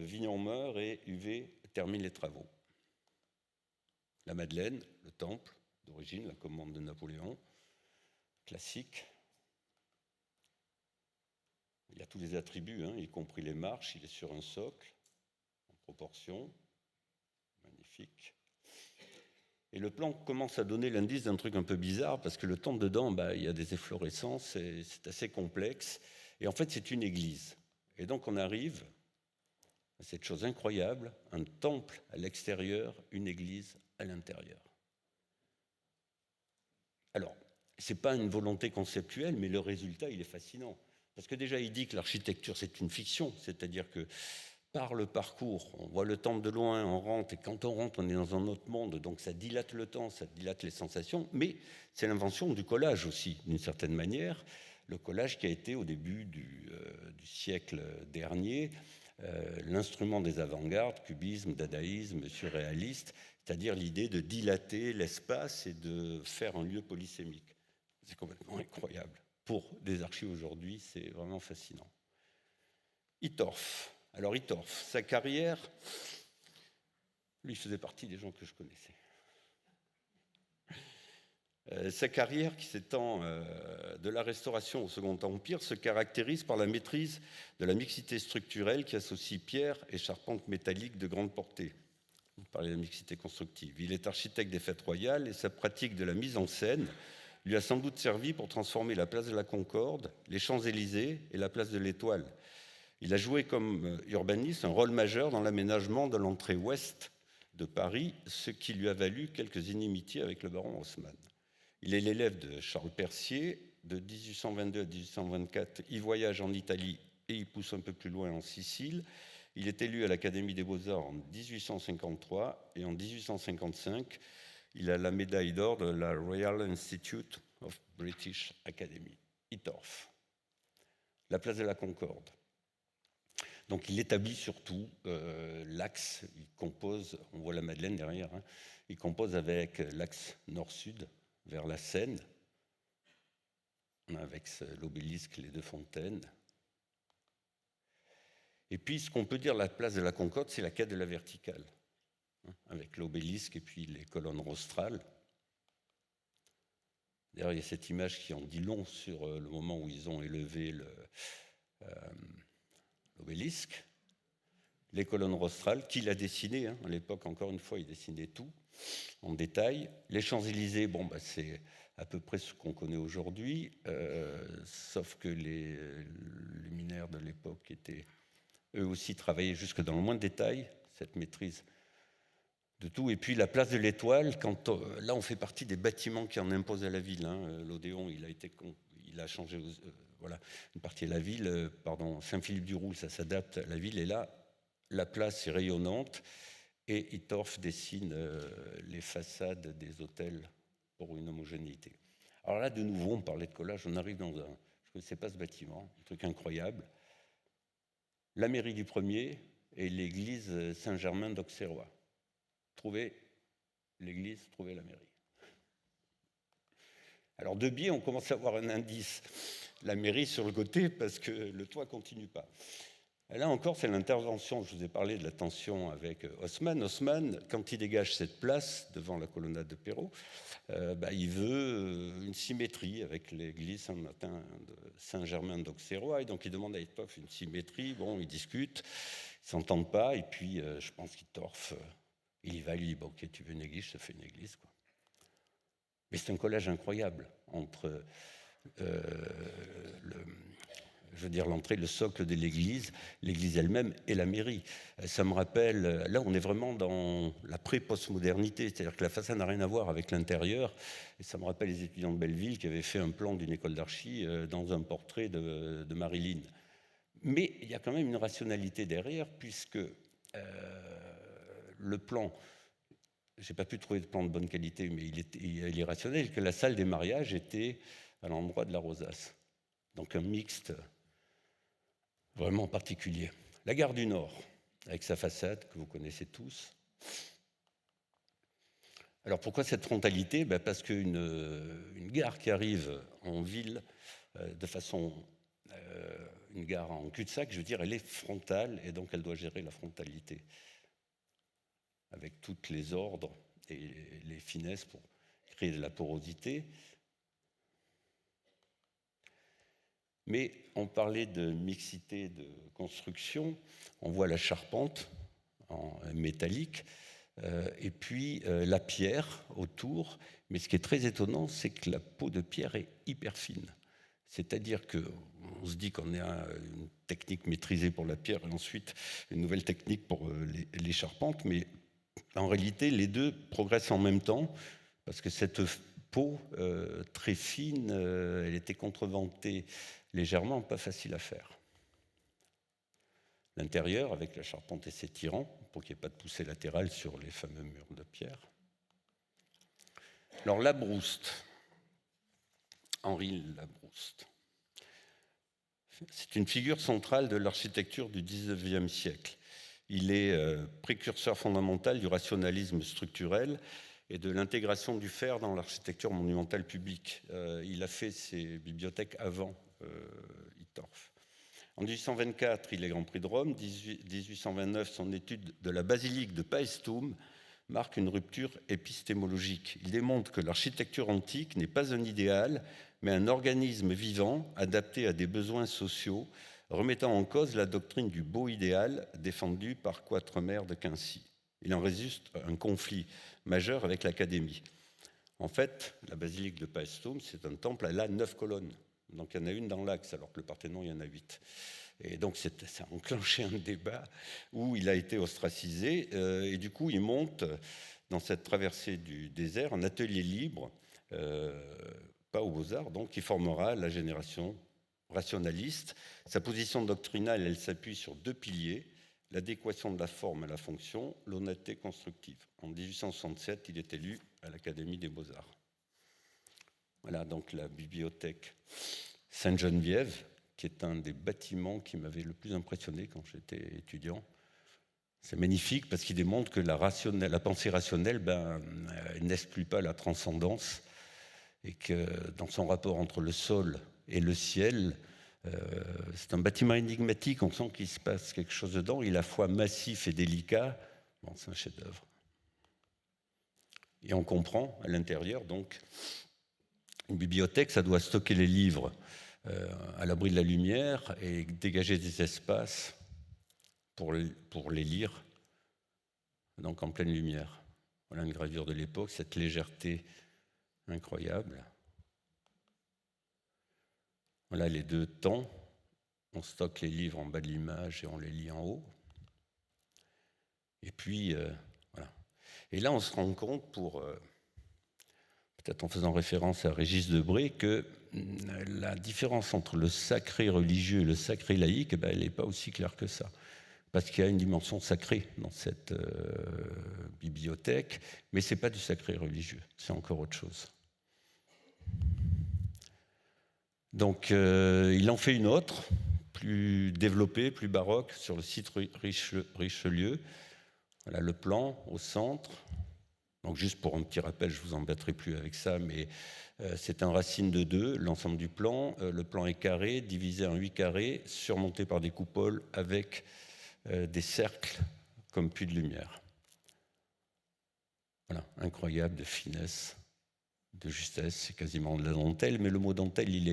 Vignon meurt et Huvet termine les travaux. La Madeleine, le temple d'origine, la commande de Napoléon, classique. Il y a tous les attributs, y compris les marches. Il est sur un socle, en proportion. Magnifique. Et le plan commence à donner l'indice d'un truc un peu bizarre, parce que le temple dedans, il y a des efflorescences, c'est assez complexe. Et en fait, c'est une église. Et donc, on arrive à cette chose incroyable, un temple à l'extérieur, une église à l'intérieur. Alors, ce n'est pas une volonté conceptuelle, mais le résultat, il est fascinant. Parce que déjà, il dit que l'architecture, c'est une fiction, c'est-à-dire que par le parcours, on voit le temple de loin, on rentre, et quand on rentre, on est dans un autre monde, donc ça dilate le temps, ça dilate les sensations, mais c'est l'invention du collage aussi, d'une certaine manière. Le collage qui a été, au début du siècle dernier, l'instrument des avant-gardes, cubisme, dadaïsme, surréaliste, c'est-à-dire l'idée de dilater l'espace et de faire un lieu polysémique. C'est complètement incroyable. Pour des archives aujourd'hui, c'est vraiment fascinant. Hittorf. Alors Hittorf, sa carrière, lui faisait partie des gens que je connaissais. Sa carrière, qui s'étend de la Restauration au Second Empire, se caractérise par la maîtrise de la mixité structurelle qui associe pierre et charpente métallique de grande portée. On parlait de la mixité constructive. Il est architecte des fêtes royales et sa pratique de la mise en scène lui a sans doute servi pour transformer la place de la Concorde, les Champs-Élysées et la place de l'Étoile. Il a joué comme urbaniste un rôle majeur dans l'aménagement de l'entrée ouest de Paris, ce qui lui a valu quelques inimitiés avec le baron Haussmann. Il est l'élève de Charles Percier. De 1822 à 1824, il voyage en Italie et il pousse un peu plus loin en Sicile. Il est élu à l'Académie des Beaux-Arts en 1853 et en 1855, il a la médaille d'or de la Royal Institute of British Academy. Hittorf. La place de la Concorde. Donc il établit surtout l'axe, il compose, on voit la Madeleine derrière, hein, il compose avec l'axe nord-sud vers la Seine, avec l'obélisque, les 2 fontaines. Et puis ce qu'on peut dire la place de la Concorde, c'est la quai de la Verticale, hein, avec l'obélisque et puis les colonnes rostrales. D'ailleurs, il y a cette image qui en dit long sur le moment où ils ont élevé l'obélisque. Les colonnes rostrales, qu'il a dessinées, hein, à l'époque, encore une fois, il dessinait tout en détail. Les Champs-Élysées, bon, c'est à peu près ce qu'on connaît aujourd'hui, sauf que les luminaires de l'époque étaient, eux aussi, travaillaient jusque dans le moindre détail, cette maîtrise de tout. Et puis la place de l'Étoile, là, on fait partie des bâtiments qui en imposent à la ville. Hein. L'Odéon, il a changé, voilà, une partie de la ville, Saint-Philippe-du-Roule, ça s'adapte à la ville, et là, la place est rayonnante et Hittorf dessine les façades des hôtels pour une homogénéité. Alors là, de nouveau, on parlait de collage, on arrive dans je ne connaissais pas ce bâtiment, un truc incroyable. La mairie du premier et l'église Saint-Germain d'Auxerrois. Trouvez l'église, trouvez la mairie. Alors de biais, on commence à avoir un indice. La mairie sur le côté parce que le toit ne continue pas. Et là encore, c'est l'intervention, je vous ai parlé de la tension avec Haussmann. Haussmann, quand il dégage cette place devant la colonnade de Perrault, il veut une symétrie avec l'église Saint-Germain d'Auxerrois. Et donc il demande à Hittorf une symétrie. Bon, ils discutent, ils ne s'entendent pas. Et puis, je pense qu'Hittorf, il y va, il dit, bon, ok, tu veux une église, je te fais une église, quoi. Mais c'est un collage incroyable entre l'entrée, le socle de l'église elle-même et la mairie. Ça me rappelle, là on est vraiment dans la pré-postmodernité, c'est-à-dire que la façade n'a rien à voir avec l'intérieur. Et ça me rappelle les étudiants de Belleville qui avaient fait un plan d'une école d'archi dans un portrait de Marilyn. Mais il y a quand même une rationalité derrière, puisque le plan, je n'ai pas pu trouver de plan de bonne qualité, mais il est rationnel, que la salle des mariages était à l'endroit de la rosace. Donc un mixte vraiment particulier. La gare du Nord, avec sa façade que vous connaissez tous. Alors pourquoi cette frontalité ? Parce qu'une gare qui arrive en ville de façon... une gare en cul-de-sac, je veux dire, elle est frontale et donc elle doit gérer la frontalité avec toutes les ordres et les finesses pour créer de la porosité. Mais on parlait de mixité de construction, on voit la charpente en métallique, et puis la pierre autour. Mais ce qui est très étonnant, c'est que la peau de pierre est hyper fine. C'est-à-dire qu'on se dit qu'on a une technique maîtrisée pour la pierre et ensuite une nouvelle technique pour les charpentes, mais en réalité, les deux progressent en même temps, parce que cette peau très fine, elle était contreventée légèrement, pas facile à faire. L'intérieur, avec la charpente et ses tirants, pour qu'il n'y ait pas de poussée latérale sur les fameux murs de pierre. Alors, Labrouste, Henri Labrouste, c'est une figure centrale de l'architecture du XIXe siècle. Il est précurseur fondamental du rationalisme structurel et de l'intégration du fer dans l'architecture monumentale publique. Il a fait ses bibliothèques avant Hittorf. En 1824, il est Grand Prix de Rome. 1829, son étude de la basilique de Paestum marque une rupture épistémologique. Il démontre que l'architecture antique n'est pas un idéal, mais un organisme vivant adapté à des besoins sociaux, remettant en cause la doctrine du beau idéal défendue par Quatremer de Quincy. Il en résulte un conflit majeur avec l'Académie. En fait, la basilique de Paestum, c'est un temple, elle a 9 colonnes. Donc il y en a une dans l'axe, alors que le Parthénon, il y en a 8. Et donc ça a enclenché un débat où il a été ostracisé. Et du coup, il monte dans cette traversée du désert un atelier libre, pas aux Beaux-Arts, donc qui formera la génération rationaliste. Sa position doctrinale, elle s'appuie sur 2 piliers, l'adéquation de la forme à la fonction, l'honnêteté constructive. En 1867, il est élu à l'Académie des Beaux-Arts. Voilà donc la bibliothèque Sainte-Geneviève, qui est un des bâtiments qui m'avait le plus impressionné quand j'étais étudiant. C'est magnifique parce qu'il démontre que la pensée rationnelle n'exclut pas la transcendance et que dans son rapport entre le sol et le ciel, c'est un bâtiment énigmatique, on sent qu'il se passe quelque chose dedans, il est à la fois massif et délicat. Bon, c'est un chef-d'œuvre. Et on comprend à l'intérieur, donc, une bibliothèque, ça doit stocker les livres à l'abri de la lumière et dégager des espaces pour les lire, donc en pleine lumière. Voilà une gravure de l'époque, cette légèreté incroyable. Voilà les deux temps. On stocke les livres en bas de l'image et on les lit en haut. Et puis, voilà. Et là, on se rend compte, peut-être en faisant référence à Régis Debray, que la différence entre le sacré religieux et le sacré laïque, elle n'est pas aussi claire que ça. Parce qu'il y a une dimension sacrée dans cette bibliothèque, mais ce n'est pas du sacré religieux, c'est encore autre chose. Donc, il en fait une autre, plus développée, plus baroque, sur le site Richelieu. Voilà le plan au centre. Donc, juste pour un petit rappel, je ne vous embêterai plus avec ça, mais c'est un racine de 2, l'ensemble du plan. Le plan est carré, divisé en 8 carrés, surmonté par des coupoles avec des cercles comme puits de lumière. Voilà, incroyable de finesse, de justesse, c'est quasiment de la dentelle, mais le mot dentelle, il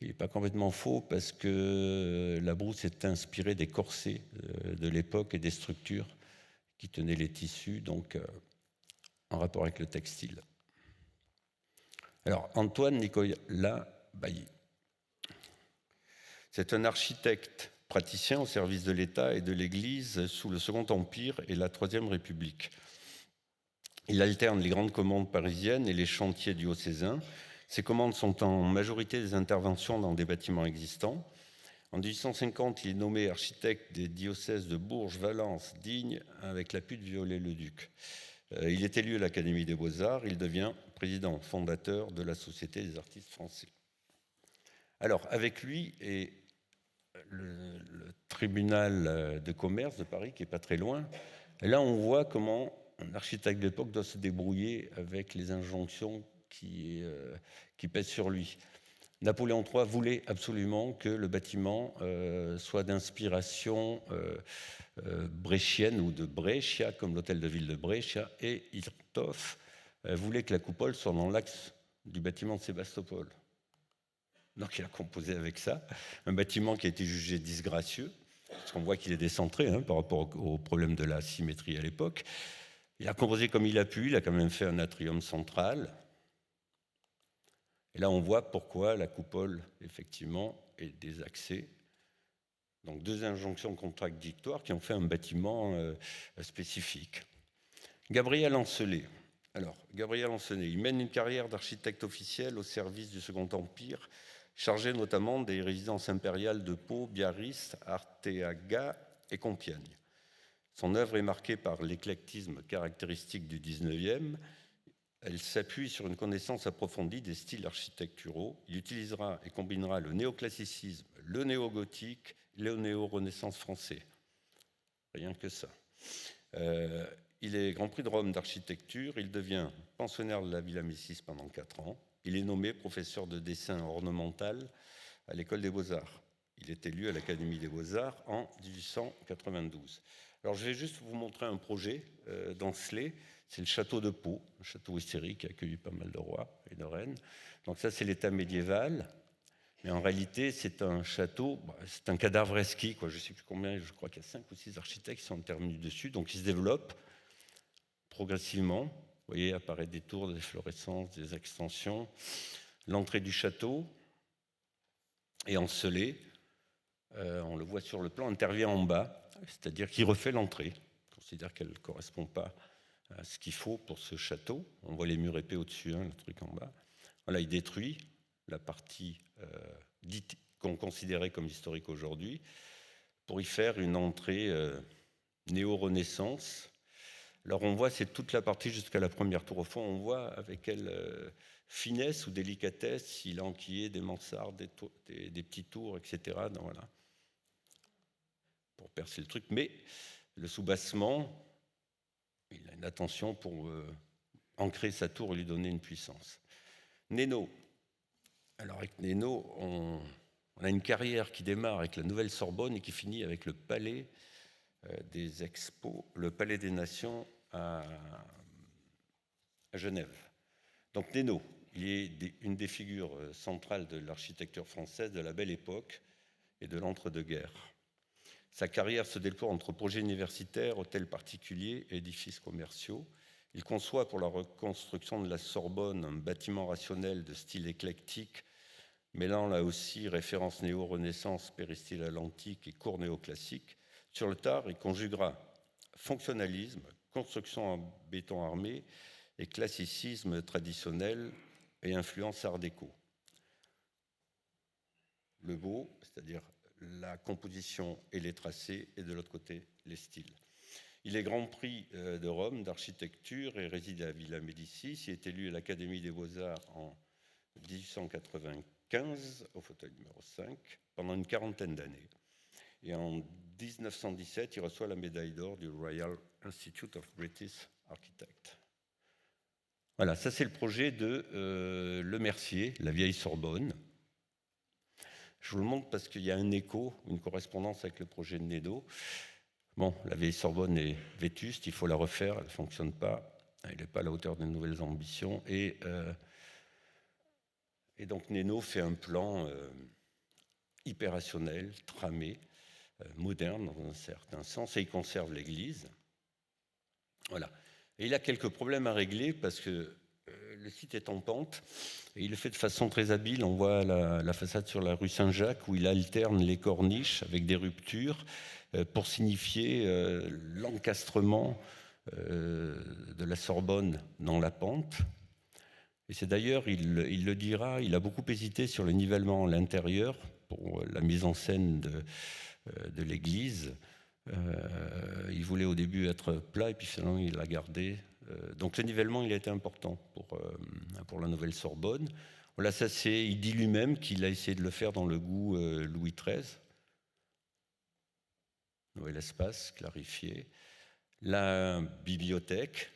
est pas complètement faux parce que la brousse est inspirée des corsets de l'époque et des structures qui tenaient les tissus, donc en rapport avec le textile. Alors, Antoine Nicolas Bailly, c'est un architecte praticien au service de l'État et de l'Église sous le Second Empire et la Troisième République. Il alterne les grandes commandes parisiennes et les chantiers diocésains. Ces commandes sont en majorité des interventions dans des bâtiments existants. En 1850, il est nommé architecte des diocèses de Bourges, Valence, Digne, avec l'appui de Viollet-le-Duc. Il est élu à l'Académie des Beaux-Arts. Il devient président fondateur de la Société des artistes français. Alors, avec lui et le tribunal de commerce de Paris, qui n'est pas très loin, là, on voit comment un architecte de l'époque doit se débrouiller avec les injonctions qui pèsent sur lui. Napoléon III voulait absolument que le bâtiment soit d'inspiration brescienne ou de Brescia, comme l'hôtel de ville de Brescia, et Hittorf voulait que la coupole soit dans l'axe du bâtiment de Sébastopol. Donc il a composé avec ça un bâtiment qui a été jugé disgracieux, parce qu'on voit qu'il est décentré par rapport au problème de la symétrie à l'époque. Il a composé comme il a pu, il a quand même fait un atrium central. Et là, on voit pourquoi la coupole, effectivement, est désaxée. Donc, 2 injonctions contradictoires qui ont fait un bâtiment spécifique. Gabriel Ancelet. Alors, Gabriel Ancelet, il mène une carrière d'architecte officiel au service du Second Empire, chargé notamment des résidences impériales de Pau, Biarritz, Arteaga et Compiègne. Son œuvre est marquée par l'éclectisme caractéristique du XIXe. Elle s'appuie sur une connaissance approfondie des styles architecturaux. Il utilisera et combinera le néoclassicisme, le néogothique, le néo-renaissance français. Rien que ça. Il est Grand Prix de Rome d'architecture. Il devient pensionnaire de la Villa Médicis pendant 4 ans. Il est nommé professeur de dessin ornemental à l'École des Beaux-Arts. Il est élu à l'Académie des Beaux-Arts en 1892. Alors, je vais juste vous montrer un projet d'Ancelet. C'est le château de Pau, un château historique qui a accueilli pas mal de rois et de reines. Donc ça, c'est l'état médiéval. Mais en réalité, c'est un château, c'est un cadavre esquis, quoi. Je ne sais plus combien, je crois qu'il y a 5 ou 6 architectes qui sont intervenus dessus. Donc, il se développe progressivement. Vous voyez, apparaît des tours, des fluorescences, des extensions. L'entrée du château est encelée. On le voit sur le plan, intervient en bas. C'est-à-dire qu'il refait l'entrée. On considère qu'elle ne correspond pas à ce qu'il faut pour ce château. On voit les murs épais au-dessus, le truc en bas. Voilà, il détruit la partie dite qu'on considérait comme historique aujourd'hui pour y faire une entrée néo-renaissance. Alors on voit, c'est toute la partie jusqu'à la première tour. Au fond, on voit avec quelle finesse ou délicatesse il a enquillé des mansardes, des petits tours, etc. Donc, voilà, pour percer le truc. Mais le soubassement, il a une attention pour ancrer sa tour et lui donner une puissance. Nénaud. Alors avec Nénaud, on a une carrière qui démarre avec la Nouvelle Sorbonne et qui finit avec le Palais des Expos, le Palais des Nations à Genève. Donc Nénaud, il est une des figures centrales de l'architecture française de la Belle Époque et de l'entre-deux-guerres. Sa carrière se déploie entre projets universitaires, hôtels particuliers et édifices commerciaux. Il conçoit pour la reconstruction de la Sorbonne un bâtiment rationnel de style éclectique, mêlant là aussi références néo-renaissance, péristyle à l'antique et cours néoclassique. Sur le tard, il conjuguera fonctionnalisme, construction en béton armé et classicisme traditionnel et influence art déco. Le beau, c'est-à-dire la composition et les tracés, et de l'autre côté, les styles. Il est Grand Prix de Rome d'architecture et réside à Villa Médicis. Il est élu à l'Académie des Beaux-Arts en 1895, au fauteuil numéro 5, pendant une quarantaine d'années. Et en 1917, il reçoit la médaille d'or du Royal Institute of British Architects. Voilà, ça c'est le projet de Le Mercier, la vieille Sorbonne. Je vous le montre parce qu'il y a un écho, une correspondance avec le projet de Nénaud. Bon, la vieille Sorbonne est vétuste, il faut la refaire, elle ne fonctionne pas, elle n'est pas à la hauteur des nouvelles ambitions. Et donc Nénaud fait un plan hyper rationnel, tramé, moderne dans un certain sens, et il conserve l'église. Voilà. Et il a quelques problèmes à régler parce que le site est en pente et il le fait de façon très habile. On voit la façade sur la rue Saint-Jacques où il alterne les corniches avec des ruptures pour signifier l'encastrement de la Sorbonne dans la pente. Et c'est d'ailleurs, il le dira, il a beaucoup hésité sur le nivellement à l'intérieur pour la mise en scène de l'église. Il voulait au début être plat et puis finalement il l'a gardé. Donc le nivellement il a été important pour la Nouvelle Sorbonne. Voilà, ça c'est, il dit lui-même qu'il a essayé de le faire dans le goût Louis XIII. Nouvel espace clarifié. La bibliothèque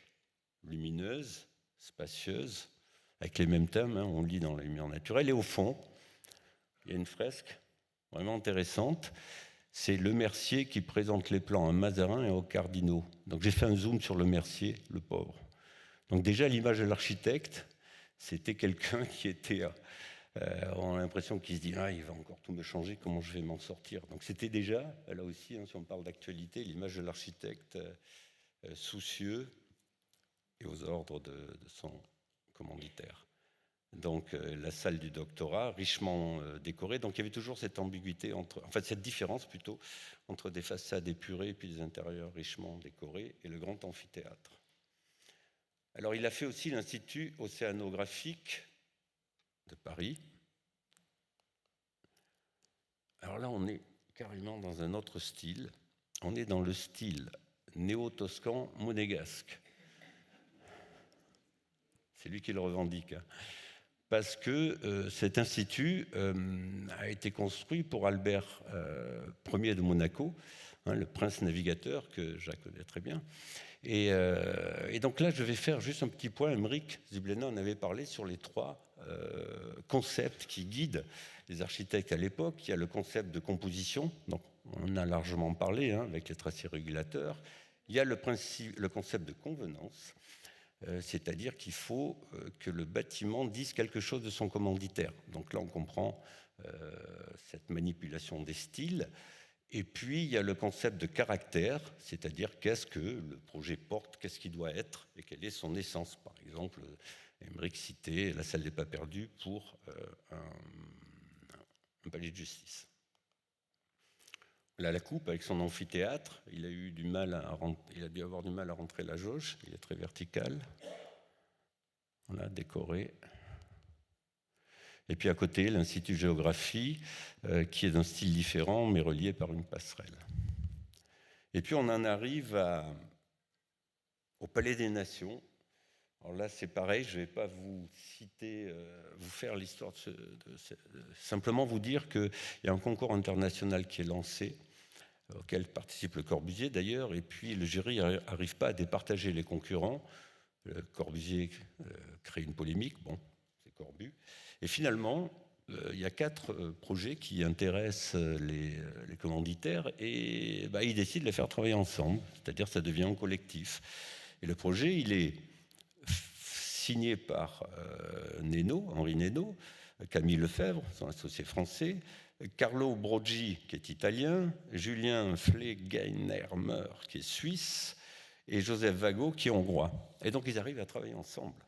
lumineuse, spacieuse, avec les mêmes thèmes, hein, on lit dans la lumière naturelle. Et au fond, il y a une fresque vraiment intéressante. C'est Le Mercier qui présente les plans à Mazarin et aux cardinaux. Donc j'ai fait un zoom sur Le Mercier, le pauvre. Donc déjà, l'image de l'architecte, c'était quelqu'un qui était... on a l'impression qu'il se dit, ah, il va encore tout me changer, comment je vais m'en sortir. Donc c'était déjà, là aussi, hein, si on parle d'actualité, l'image de l'architecte soucieux et aux ordres de son commanditaire. Donc la salle du doctorat, richement décorée. Donc il y avait toujours cette ambiguïté, cette différence plutôt, entre des façades épurées et puis des intérieurs richement décorés et le grand amphithéâtre. Alors il a fait aussi l'Institut océanographique de Paris. Alors là, on est carrément dans un autre style. On est dans le style néo-toscan monégasque. C'est lui qui le revendique. Hein. Parce que cet institut a été construit pour Albert Ier de Monaco, hein, le prince navigateur que Jacques connaît très bien. Et donc là, je vais faire juste un petit point. Aymeric Zubléna en avait parlé sur les trois concepts qui guident les architectes à l'époque. Il y a le concept de composition, donc on en a largement parlé, hein, avec les tracés régulateurs. Il y a le concept de convenance, c'est-à-dire qu'il faut que le bâtiment dise quelque chose de son commanditaire. Donc là, on comprend cette manipulation des styles. Et puis, il y a le concept de caractère, c'est-à-dire qu'est-ce que le projet porte, qu'est-ce qu'il doit être et quelle est son essence. Par exemple, Aymeric citait la salle des pas perdus pour un palais de justice. Là, la coupe, avec son amphithéâtre, il a dû avoir du mal à rentrer la jauge, il est très vertical. On a décoré. Et puis à côté, l'Institut de géographie, qui est d'un style différent, mais relié par une passerelle. Et puis on en arrive au Palais des Nations. Alors là, c'est pareil, je ne vais pas vous citer, vous faire l'histoire simplement vous dire qu'il y a un concours international qui est lancé, auquel participe le Corbusier d'ailleurs, et puis le jury n'arrive pas à départager les concurrents. Le Corbusier crée une polémique, bon, c'est Corbu. Et finalement, il y a 4 projets qui intéressent les commanditaires et ils décident de les faire travailler ensemble, c'est-à-dire ça devient un collectif. Et le projet, il est signé par Henri Neno, Camille Lefebvre, son associé français, Carlo Broggi, qui est italien, Julien Flegheimer, qui est suisse, et Joseph Vago, qui est hongrois. Et donc, ils arrivent à travailler ensemble.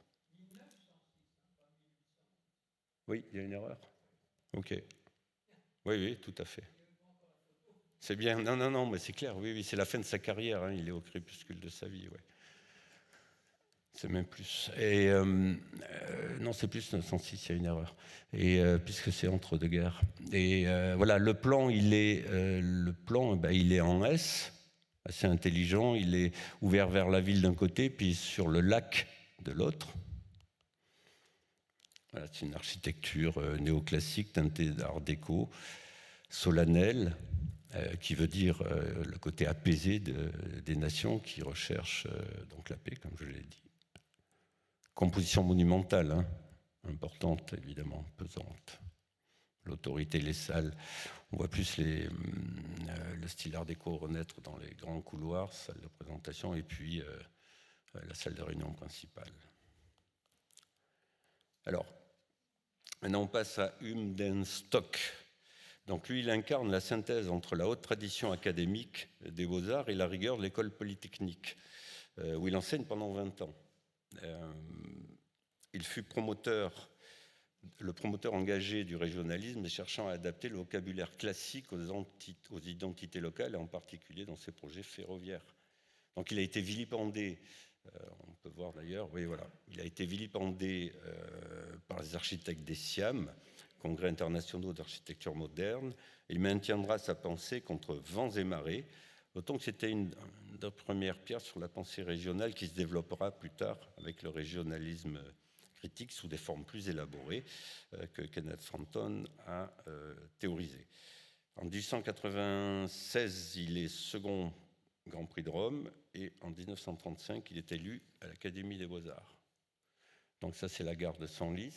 Oui, il y a une erreur. OK. Oui, tout à fait. C'est bien. Non, mais c'est clair. Oui, c'est la fin de sa carrière. Hein. Il est au crépuscule de sa vie, ouais. C'est même plus. Et non, c'est plus 906, il y a une erreur. Et puisque c'est entre deux guerres. Et voilà, le plan, il est en S, assez intelligent. Il est ouvert vers la ville d'un côté, puis sur le lac de l'autre. Voilà, c'est une architecture néoclassique teintée d'art déco, solennelle, qui veut dire le côté apaisé des nations qui recherchent donc la paix, comme je l'ai dit. Composition monumentale, hein, importante évidemment, pesante. L'autorité, les salles, on voit plus le style art déco renaître dans les grands couloirs, salle de présentation, et puis la salle de réunion principale. Alors, maintenant on passe à Hume den Stock. Donc lui, il incarne la synthèse entre la haute tradition académique des beaux-arts et la rigueur de l'école polytechnique, où il enseigne pendant 20 ans. Il fut le promoteur engagé du régionalisme, cherchant à adapter le vocabulaire classique aux identités locales, et en particulier dans ses projets ferroviaires. Donc il a été vilipendé, on peut voir d'ailleurs, oui voilà, il a été vilipendé par les architectes des SIAM, Congrès internationaux d'architecture moderne. Il maintiendra sa pensée contre vents et marées, autant que c'était une des premières pierres sur la pensée régionale qui se développera plus tard avec le régionalisme critique sous des formes plus élaborées que Kenneth Frampton a théorisé. En 1896, il est second Grand Prix de Rome et en 1935, il est élu à l'Académie des Beaux-Arts. Donc ça, c'est la gare de Senlis,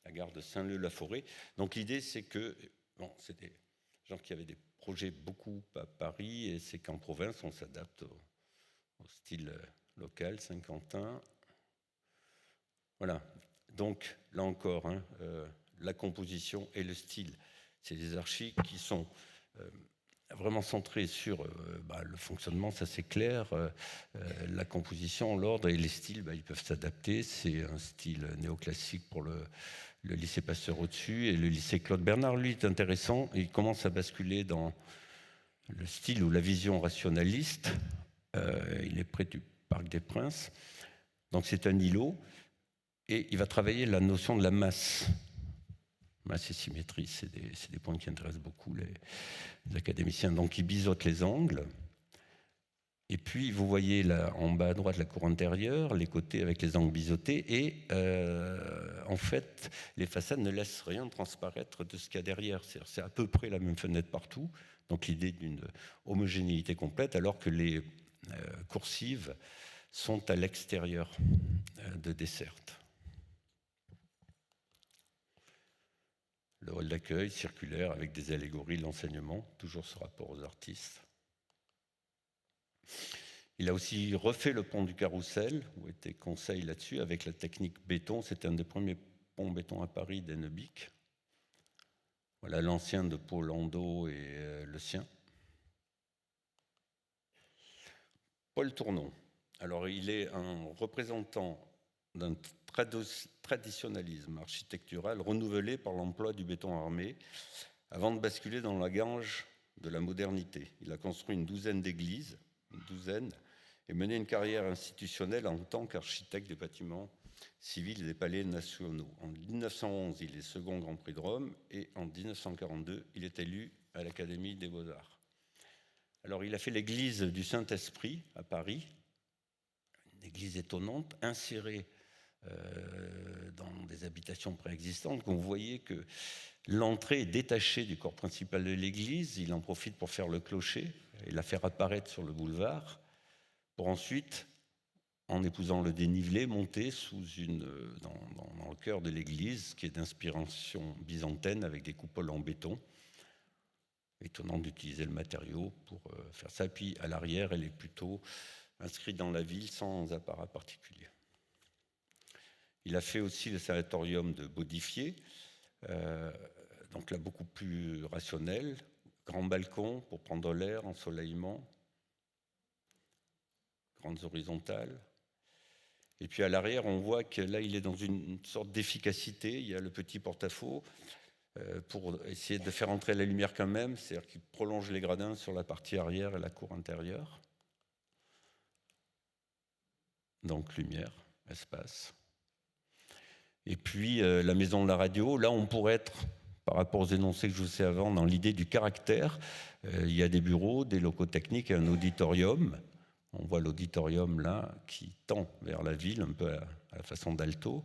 la gare de Saint-Leu-la-Forêt. Donc l'idée, c'est que, bon, c'est des gens qui avaient des projets beaucoup à Paris, et c'est qu'en province, on s'adapte au style local, Saint-Quentin. Voilà. Donc, là encore, hein, la composition et le style. C'est des archis qui sont vraiment centrés sur le fonctionnement, ça c'est clair. La composition, l'ordre et les styles, ils peuvent s'adapter. C'est un style néoclassique pour le lycée Pasteur au-dessus, et le lycée Claude Bernard, lui, est intéressant. Il commence à basculer dans le style ou la vision rationaliste. Il est près du Parc des Princes. Donc c'est un îlot. Et il va travailler la notion de la masse. Masse et symétrie, c'est des points qui intéressent beaucoup les académiciens. Donc il biseaute les angles. Et puis, vous voyez là, en bas à droite, la cour intérieure, les côtés avec les angles biseautés. Et en fait, les façades ne laissent rien transparaître de ce qu'il y a derrière. C'est à peu près la même fenêtre partout. Donc l'idée d'une homogénéité complète, alors que les coursives sont à l'extérieur de desserte. Le hall d'accueil circulaire avec des allégories de l'enseignement, toujours ce rapport aux artistes. Il a aussi refait le pont du Carrousel, où était conseil là-dessus, avec la technique béton. C'était un des premiers ponts béton à Paris d'Hennebic. Voilà l'ancien de Paul Landau et le sien. Paul Tournon. Alors, il est un représentant d'un traditionnalisme architectural renouvelé par l'emploi du béton armé avant de basculer dans la gange de la modernité. Il a construit une douzaine d'églises, et mené une carrière institutionnelle en tant qu'architecte des bâtiments civils et des palais nationaux. En 1911, il est second Grand Prix de Rome, et en 1942, il est élu à l'Académie des Beaux-Arts. Alors, il a fait l'église du Saint-Esprit à Paris, une église étonnante, insérée dans des habitations préexistantes. Donc, vous voyez que l'entrée est détachée du corps principal de l'église. Il en profite pour faire le clocher et la faire apparaître sur le boulevard, pour ensuite, en épousant le dénivelé, monter dans le cœur de l'église, qui est d'inspiration byzantine avec des coupoles en béton. Étonnant d'utiliser le matériau pour faire ça. Puis à l'arrière, elle est plutôt inscrite dans la ville sans apparat particulier. Il a fait aussi le sanatorium de Baudifier, donc là beaucoup plus rationnel. Grand balcon pour prendre l'air, ensoleillement, grandes horizontales. Et puis à l'arrière, on voit que là, il est dans une sorte d'efficacité. Il y a le petit porte-à-faux pour essayer de faire entrer la lumière quand même, c'est-à-dire qu'il prolonge les gradins sur la partie arrière et la cour intérieure. Donc lumière, espace. Et puis la maison de la radio, là on pourrait être, par rapport aux énoncés que je vous sais avant, dans l'idée du caractère. Il y a des bureaux, des locaux techniques et un auditorium. On voit l'auditorium là qui tend vers la ville, un peu à la façon d'Alto.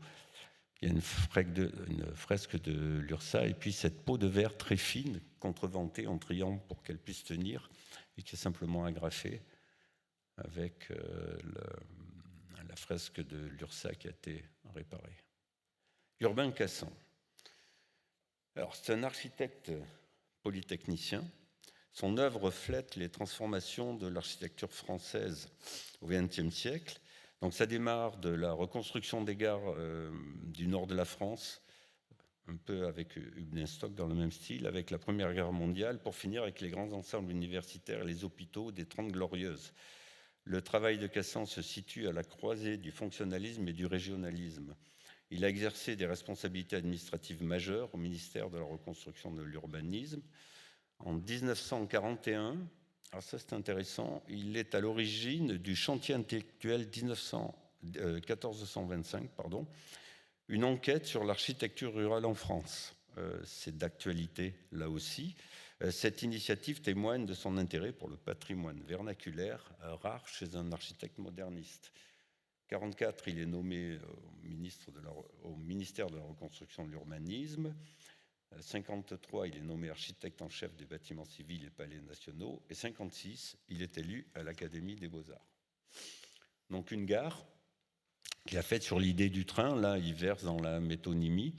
Il y a une fresque de Lursa et puis cette peau de verre très fine, contreventée en triangle pour qu'elle puisse tenir et qui est simplement agrafée avec la fresque de Lursa qui a été réparée. Urbain Cassan. Alors, c'est un architecte polytechnicien. Son œuvre reflète les transformations de l'architecture française au XXe siècle. Donc, ça démarre de la reconstruction des gares du nord de la France, un peu avec Hubbenstock dans le même style, avec la Première Guerre mondiale, pour finir avec les grands ensembles universitaires et les hôpitaux des Trente Glorieuses. Le travail de Cassan se situe à la croisée du fonctionnalisme et du régionalisme. Il a exercé des responsabilités administratives majeures au ministère de la Reconstruction de l'Urbanisme. En 1941, alors ça c'est intéressant, il est à l'origine du chantier intellectuel 1425, une enquête sur l'architecture rurale en France. C'est d'actualité là aussi. Cette initiative témoigne de son intérêt pour le patrimoine vernaculaire, rare chez un architecte moderniste. En 1944, il est nommé au ministère de la Reconstruction de l'Urbanisme. En 1953, il est nommé architecte en chef des bâtiments civils et palais nationaux. Et en 1956, il est élu à l'Académie des Beaux-Arts. Donc une gare qu'il a faite sur l'idée du train. Là, il verse dans la métonymie.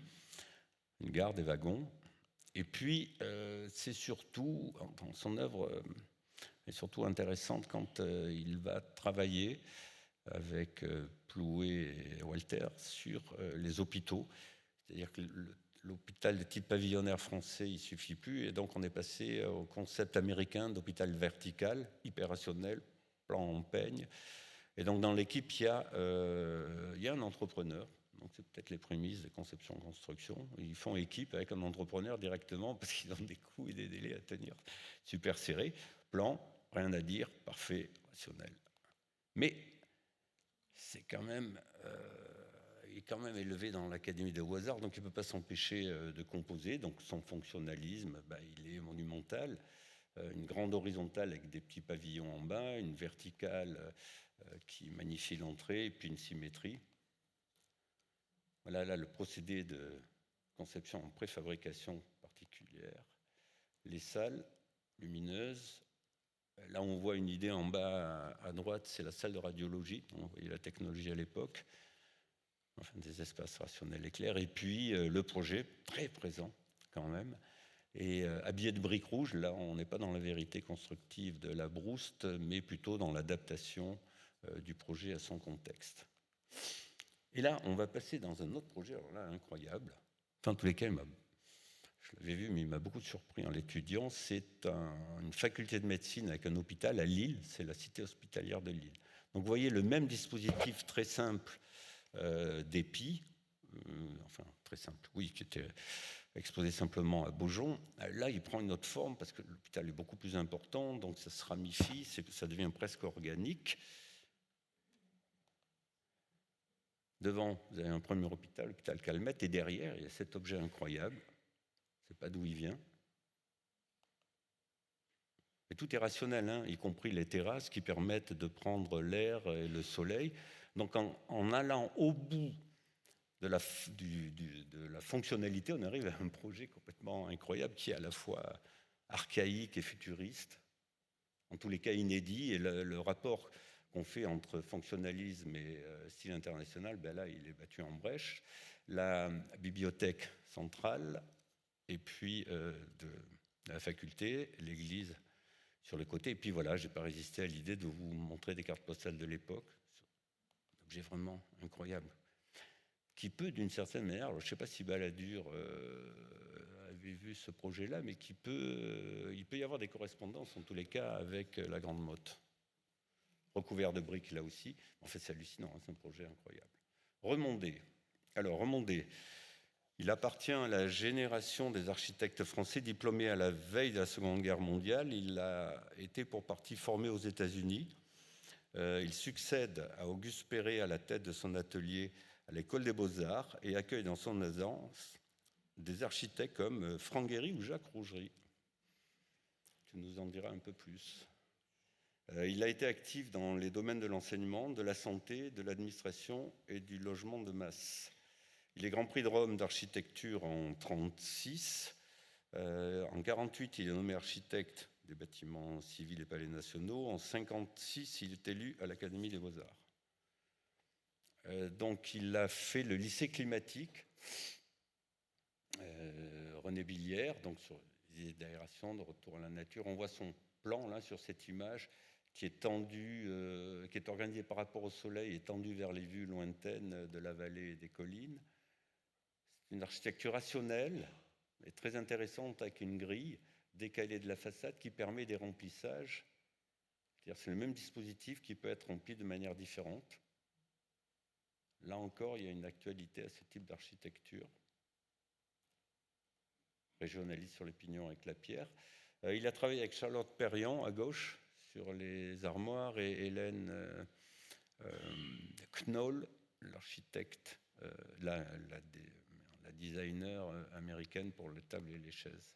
Une gare des wagons. Et puis, c'est surtout, son œuvre est surtout intéressante quand il va travailler avec Plouet et Walter sur les hôpitaux. C'est-à-dire que l'hôpital de type pavillonnaire français, il ne suffit plus. Et donc, on est passé au concept américain d'hôpital vertical, hyper-rationnel, plan en peigne. Et donc, dans l'équipe, il y a un entrepreneur. Donc, c'est peut-être les prémices de conception-construction. Ils font équipe avec un entrepreneur directement parce qu'ils ont des coûts et des délais à tenir super serrés. Plan, rien à dire, parfait, rationnel. Mais c'est quand même, il est quand même élevé dans l'Académie des Beaux-Arts, donc il ne peut pas s'empêcher de composer. Donc son fonctionnalisme, il est monumental. Une grande horizontale avec des petits pavillons en bas, une verticale qui magnifie l'entrée, et puis une symétrie. Voilà là le procédé de conception en préfabrication particulière. Les salles lumineuses. Là, on voit une idée en bas à droite, c'est la salle de radiologie. On voyait la technologie à l'époque. Enfin, des espaces rationnels et clairs. Et puis, le projet, très présent quand même. Et habillé de briques rouges, là, on n'est pas dans la vérité constructive de la Brouste, mais plutôt dans l'adaptation du projet à son contexte. Et là, on va passer dans un autre projet, alors là, incroyable. Enfin, en tous les cas, je l'avais vu, mais il m'a beaucoup surpris en l'étudiant. C'est une faculté de médecine avec un hôpital à Lille, c'est la cité hospitalière de Lille. Donc vous voyez le même dispositif très simple d'EPI, enfin très simple, oui, qui était exposé simplement à Beaujon. Là, il prend une autre forme parce que l'hôpital est beaucoup plus important, donc ça se ramifie, ça devient presque organique. Devant, vous avez un premier hôpital, l'hôpital Calmette, et derrière, il y a cet objet incroyable. Je ne sais pas d'où il vient. Et tout est rationnel, hein, y compris les terrasses qui permettent de prendre l'air et le soleil. Donc en allant au bout de la fonctionnalité, on arrive à un projet complètement incroyable qui est à la fois archaïque et futuriste, en tous les cas inédit. Et le rapport qu'on fait entre fonctionnalisme et style international, ben là, il est battu en brèche. La bibliothèque centrale, et puis de la faculté, l'église sur le côté. Et puis voilà, je n'ai pas résisté à l'idée de vous montrer des cartes postales de l'époque. Un objet vraiment incroyable, qui peut, d'une certaine manière, alors je ne sais pas si Balladur avait vu ce projet-là, mais il peut y avoir des correspondances, en tous les cas, avec la Grande Motte. Recouvert de briques, là aussi. En fait, c'est hallucinant, hein, c'est un projet incroyable. Remondé. Alors, Remondé, il appartient à la génération des architectes français diplômés à la veille de la Seconde Guerre mondiale. Il a été pour partie formé aux États-Unis. Il succède à Auguste Perret à la tête de son atelier à l'École des Beaux-Arts et accueille dans son agence des architectes comme Franck Gehry ou Jacques Rougerie. Tu nous en diras un peu plus. Il a été actif dans les domaines de l'enseignement, de la santé, de l'administration et du logement de masse. Il est Grand Prix de Rome d'architecture en 1936. En 1948, il est nommé architecte des bâtiments civils et palais nationaux. En 1956, il est élu à l'Académie des Beaux-Arts. Donc, il a fait le lycée climatique, René Billière, donc sur les idées d'aération, de retour à la nature. On voit son plan là sur cette image qui est tendu, qui est organisé par rapport au soleil et tendu vers les vues lointaines de la vallée et des collines. C'est une architecture rationnelle et très intéressante avec une grille décalée de la façade qui permet des remplissages. C'est-à-dire c'est le même dispositif qui peut être rempli de manière différente. Là encore, il y a une actualité à ce type d'architecture. Régionaliste sur les pignons avec la pierre. Il a travaillé avec Charlotte Perriand à gauche sur les armoires et Hélène Knoll, l'architecte, la designer américaine pour les tables et les chaises.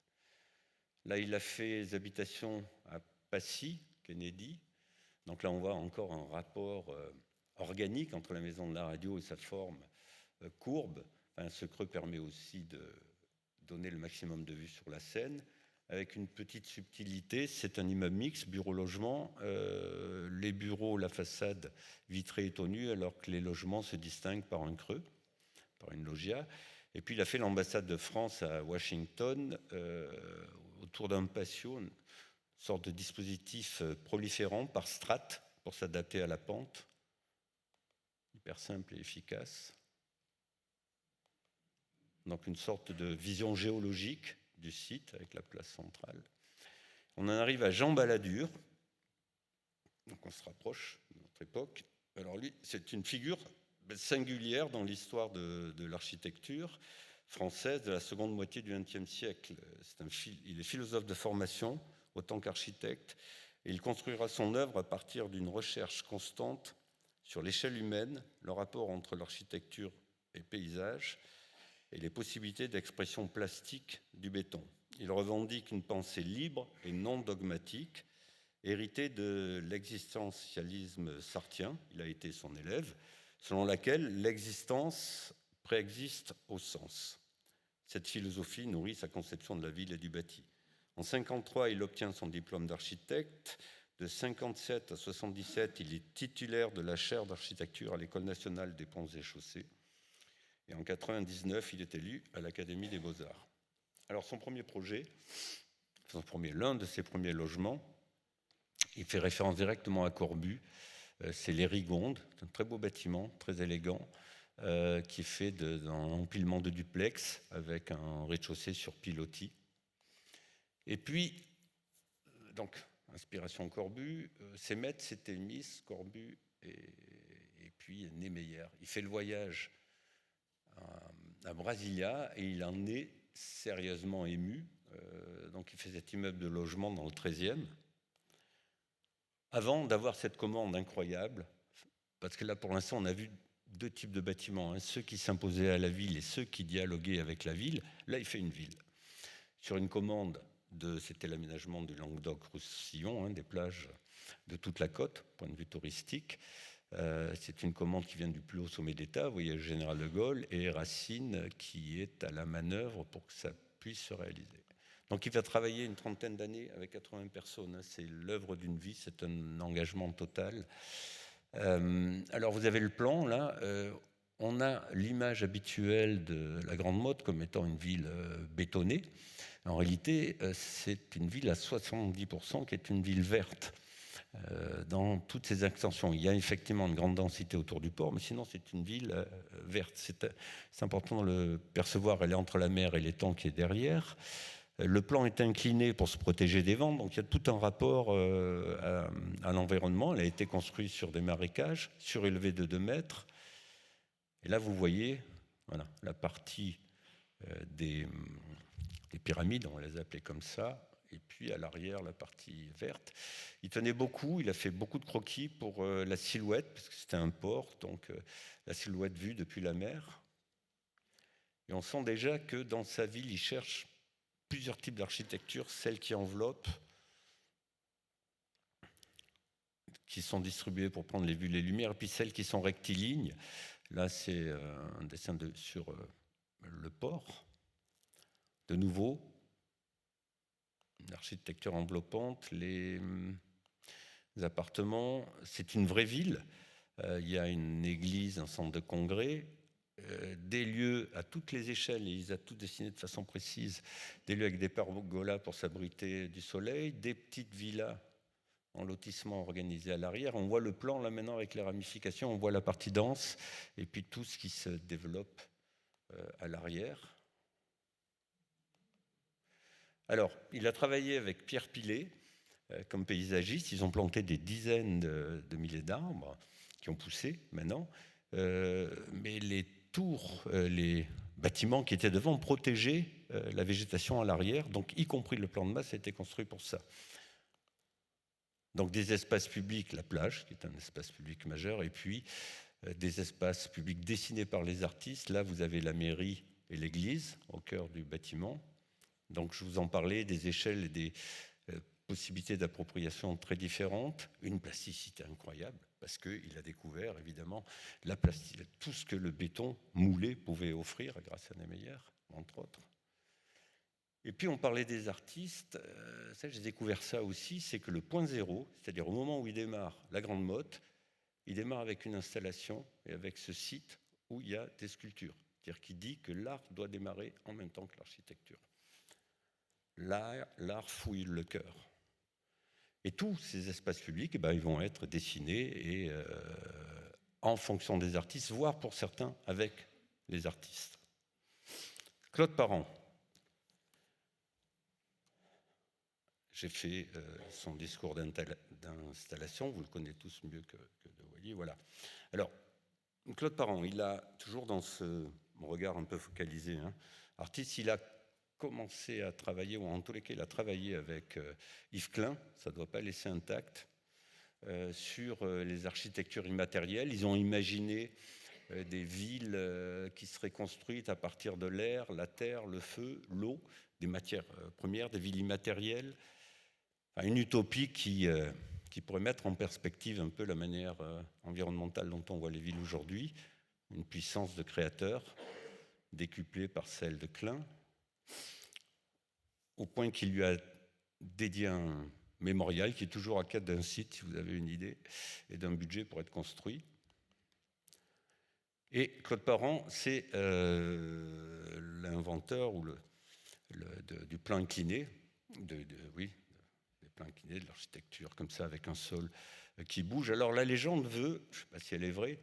Là, il a fait des habitations à Passy, Kennedy. Donc là, on voit encore un rapport organique entre la maison de la radio et sa forme courbe. Enfin, ce creux permet aussi de donner le maximum de vue sur la scène. Avec une petite subtilité, c'est un immeuble mixte, bureau-logement. Les bureaux, la façade vitrée est au nu, alors que les logements se distinguent par un creux, par une loggia. Et puis il a fait l'ambassade de France à Washington, autour d'un patio, une sorte de dispositif proliférant par strates pour s'adapter à la pente, hyper simple et efficace. Donc une sorte de vision géologique du site avec la place centrale. On en arrive à Jean Balladur, donc on se rapproche de notre époque. Alors lui, c'est une figure singulière dans l'histoire de l'architecture française de la seconde moitié du XXe siècle. Il est philosophe de formation autant qu'architecte, et il construira son œuvre à partir d'une recherche constante sur l'échelle humaine, le rapport entre l'architecture et le paysage, et les possibilités d'expression plastique du béton. Il revendique une pensée libre et non dogmatique, héritée de l'existentialisme sartien, il a été son élève, selon laquelle l'existence préexiste au sens. Cette philosophie nourrit sa conception de la ville et du bâti. En 1953, il obtient son diplôme d'architecte. De 1957 à 1977, il est titulaire de la chaire d'architecture à l'École nationale des ponts et chaussées. Et en 1999, il est élu à l'Académie des Beaux-Arts. Alors son premier projet, l'un de ses premiers logements, il fait référence directement à Corbu, c'est les Rigondes, un très beau bâtiment, très élégant, qui est fait d'un empilement de duplex avec un rez-de-chaussée sur pilotis. Et puis, donc, inspiration Corbu, ses maîtres c'était Mies, Corbu et puis Niemeyer. Il fait le voyage à Brasilia et il en est sérieusement ému. Donc il fait cet immeuble de logement dans le 13e. Avant d'avoir cette commande incroyable, parce que là pour l'instant on a vu deux types de bâtiments, hein, ceux qui s'imposaient à la ville et ceux qui dialoguaient avec la ville. Là il fait une ville sur une commande c'était l'aménagement du Languedoc-Roussillon, des plages de toute la côte, point de vue touristique. C'est une commande qui vient du plus haut sommet d'État, vous voyez le général de Gaulle, et Racine qui est à la manœuvre pour que ça puisse se réaliser. Donc il va travailler une trentaine d'années avec 80 personnes. C'est l'œuvre d'une vie, c'est un engagement total. Alors vous avez le plan là. On a l'image habituelle de la Grande Motte comme étant une ville bétonnée. En réalité, c'est une ville à 70% qui est une ville verte. Dans toutes ses extensions, il y a effectivement une grande densité autour du port, mais sinon c'est une ville verte. C'est important de le percevoir. Elle est entre la mer et l'étang qui est derrière. Le plan est incliné pour se protéger des vents, donc il y a tout un rapport à l'environnement. Elle a été construite sur des marécages, surélevés de 2 mètres. Et là, vous voyez voilà, la partie des pyramides, on les appelait comme ça, et puis à l'arrière, la partie verte. Il tenait beaucoup, il a fait beaucoup de croquis pour la silhouette, parce que c'était un port, donc la silhouette vue depuis la mer. Et on sent déjà que dans sa ville, il cherche plusieurs types d'architecture, celles qui enveloppent, qui sont distribuées pour prendre les vues, les lumières, et puis celles qui sont rectilignes. Là, c'est un dessin sur le port. De nouveau, une architecture enveloppante, les appartements. C'est une vraie ville. Il y a une église, un centre de congrès, des lieux à toutes les échelles, et ils ont tout dessiné de façon précise, des lieux avec des pergolas pour s'abriter du soleil, des petites villas en lotissement organisé à l'arrière. On voit le plan là maintenant avec les ramifications, on voit la partie dense et puis tout ce qui se développe à l'arrière. Alors, il a travaillé avec Pierre Pilet comme paysagiste. Ils ont planté des dizaines de milliers d'arbres qui ont poussé maintenant. Mais les tours, les bâtiments qui étaient devant protégeaient la végétation à l'arrière. Donc, y compris le plan de masse a été construit pour ça. Donc des espaces publics, la plage, qui est un espace public majeur, et puis des espaces publics dessinés par les artistes. Là, vous avez la mairie et l'église au cœur du bâtiment. Donc je vous en parlais, des échelles et des possibilités d'appropriation très différentes. Une plasticité incroyable, parce qu'il a découvert, évidemment, tout ce que le béton moulé pouvait offrir, grâce à Niemeyer, entre autres. Et puis on parlait des artistes, ça j'ai découvert ça aussi, c'est que le point zéro, c'est-à-dire au moment où il démarre la Grande Motte, il démarre avec une installation et avec ce site où il y a des sculptures. C'est-à-dire qu'il dit que l'art doit démarrer en même temps que l'architecture. L'art fouille le cœur. Et tous ces espaces publics, ils vont être dessinés et en fonction des artistes, voire pour certains avec les artistes. Claude Parent. J'ai fait son discours d'installation, vous le connaissez tous mieux que de Wally, voilà. Alors, Claude Parent, il a toujours dans mon regard un peu focalisé, artiste, il a commencé à travailler, ou en tous les cas, il a travaillé avec Yves Klein, ça ne doit pas laisser intact, sur les architectures immatérielles. Ils ont imaginé des villes qui seraient construites à partir de l'air, la terre, le feu, l'eau, des matières premières, des villes immatérielles. Une utopie qui pourrait mettre en perspective un peu la manière environnementale dont on voit les villes aujourd'hui, une puissance de créateur décuplée par celle de Klein, au point qu'il lui a dédié un mémorial qui est toujours à quête d'un site, si vous avez une idée, et d'un budget pour être construit. Et Claude Parent, c'est l'inventeur du plan incliné, des plans inclinés, de l'architecture comme ça, avec un sol qui bouge. Alors la légende veut, je ne sais pas si elle est vraie,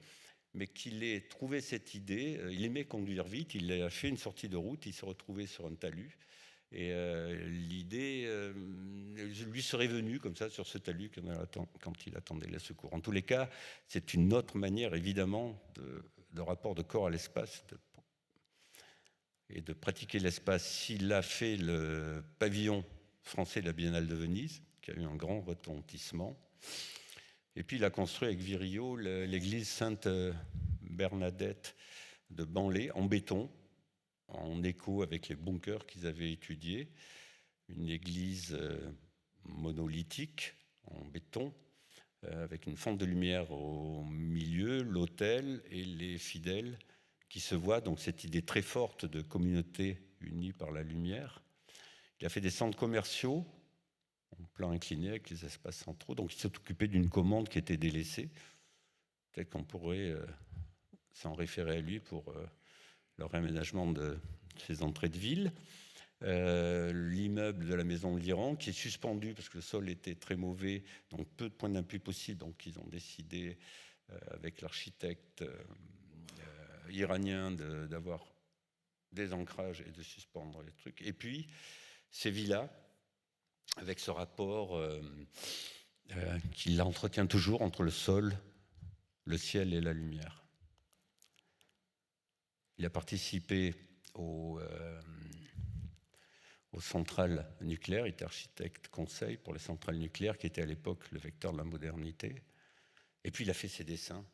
mais qu'il ait trouvé cette idée. Il aimait conduire vite, il a fait une sortie de route, il s'est retrouvé sur un talus. Et l'idée lui serait venue comme ça sur ce talus quand il attendait les secours. En tous les cas, c'est une autre manière, évidemment, de rapport de corps à l'espace et de pratiquer l'espace. S'il a fait le pavillon français de la Biennale de Venise, qui a eu un grand retentissement, et puis il a construit avec Virio l'église Sainte-Bernadette de Banlay en béton, en écho avec les bunkers qu'ils avaient étudiés. une église monolithique en béton, avec une fente de lumière au milieu, l'autel et les fidèles qui se voient. Donc cette idée très forte de communauté unie par la lumière. Il a fait des centres commerciaux en plan incliné avec les espaces centraux. Donc il s'est occupé d'une commande qui était délaissée. Peut-être qu'on pourrait s'en référer à lui pour le réaménagement de ces entrées de ville. L'immeuble de la maison de l'Iran qui est suspendu parce que le sol était très mauvais, donc peu de points d'appui possible. Donc ils ont décidé avec l'architecte iranien d'avoir des ancrages et de suspendre les trucs. Et puis ces villas avec ce rapport qu'il entretient toujours entre le sol, le ciel et la lumière. Il a participé aux centrales nucléaires, il était architecte conseil pour les centrales nucléaires, qui était à l'époque le vecteur de la modernité. Et puis il a fait ses dessins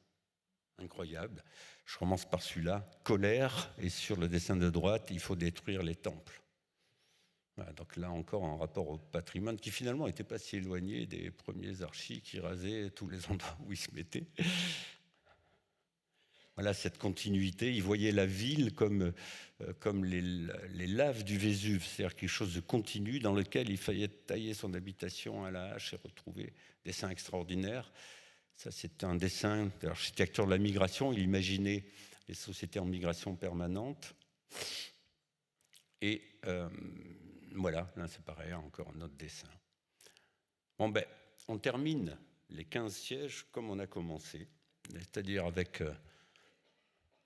incroyables. Je commence par celui-là, Colère, et sur le dessin de droite, il faut détruire les temples. Voilà, donc là encore en rapport au patrimoine, qui finalement n'était pas si éloigné des premiers archis qui rasaient tous les endroits où ils se mettaient. Voilà cette continuité. Il voyait la ville comme les laves du Vésuve, c'est-à-dire quelque chose de continu dans lequel il fallait tailler son habitation à la hache et retrouver des dessins extraordinaires. Ça, c'est un dessin de l'architecture de la migration. Il imaginait les sociétés en migration permanente. Et voilà, là c'est pareil, encore un autre dessin. Bon ben, on termine les 15 sièges comme on a commencé, c'est-à-dire avec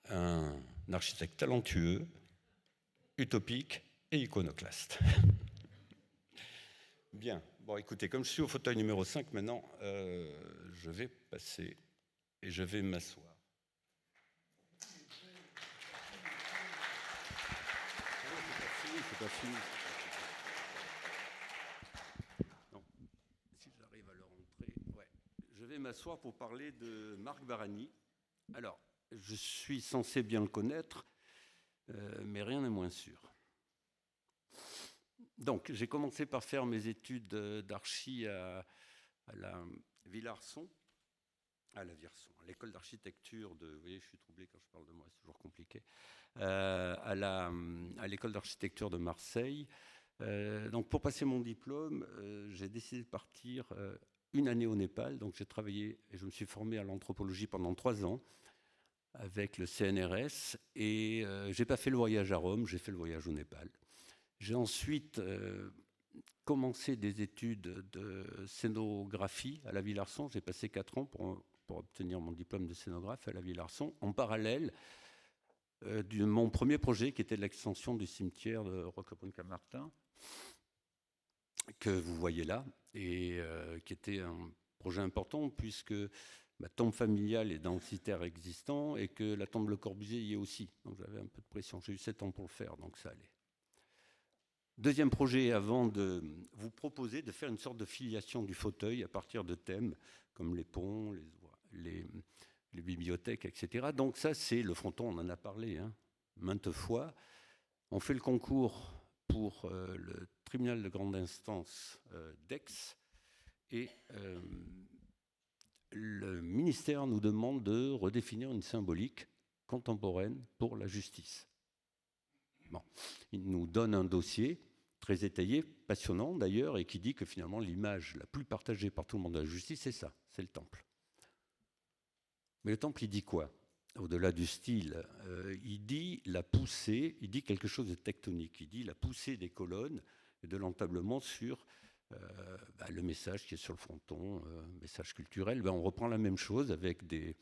un architecte talentueux, utopique et iconoclaste. Bien, bon écoutez, comme je suis au fauteuil numéro 5 maintenant, je vais passer et je vais m'asseoir. C'est pas fini. Non. Si j'arrive à le rentrer, ouais. Je vais m'asseoir pour parler de Marc Barani. Alors, je suis censé bien le connaître, mais rien n'est moins sûr. Donc, j'ai commencé par faire mes études d'archi à la Villarson, à l'école d'architecture de... Vous voyez, je suis troublé quand je parle de moi, c'est toujours compliqué. À l'école d'architecture de Marseille. Donc, pour passer mon diplôme, j'ai décidé de partir une année au Népal. Donc, j'ai travaillé et je me suis formé à l'anthropologie pendant 3 ans avec le CNRS. Et je n'ai pas fait le voyage à Rome, j'ai fait le voyage au Népal. J'ai ensuite commencé des études de scénographie à la Villarson. J'ai passé 4 ans pour obtenir mon diplôme de scénographe à la Villarson, en parallèle de mon premier projet, qui était l'extension du cimetière de Roquebrune-Camartin, que vous voyez là, et qui était un projet important, puisque ma tombe familiale est dans le cimetière existant, et que la tombe Le Corbusier y est aussi. Donc j'avais un peu de pression. J'ai eu 7 ans pour le faire, donc ça allait. Deuxième projet, avant de vous proposer de faire une sorte de filiation du fauteuil à partir de thèmes comme les ponts, les bibliothèques, etc. Donc ça, c'est le fronton, on en a parlé maintes fois. On fait le concours pour le tribunal de grande instance d'Aix et le ministère nous demande de redéfinir une symbolique contemporaine pour la justice. Bon. Il nous donne un dossier très étayé, passionnant d'ailleurs, et qui dit que finalement l'image la plus partagée par tout le monde de la justice, c'est ça, c'est le temple. Mais le temple, il dit quoi? Au-delà du style, il dit la poussée, il dit quelque chose de tectonique, il dit la poussée des colonnes et de l'entablement sur le message qui est sur le fronton, message culturel. On reprend la même chose avec des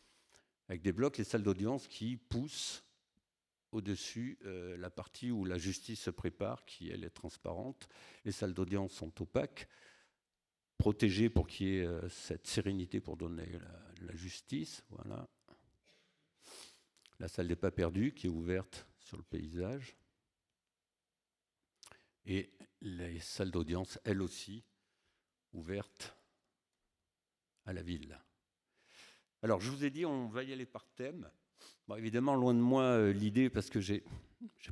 blocs, les salles d'audience qui poussent au-dessus la partie où la justice se prépare, qui elle est transparente. Les salles d'audience sont opaques, protégées pour qu'il y ait cette sérénité pour donner la justice. Voilà. La salle des pas perdus qui est ouverte sur le paysage. Et les salles d'audience, elles aussi, ouvertes à la ville. Alors, je vous ai dit, on va y aller par thème. Bon, évidemment, loin de moi l'idée, parce que j'ai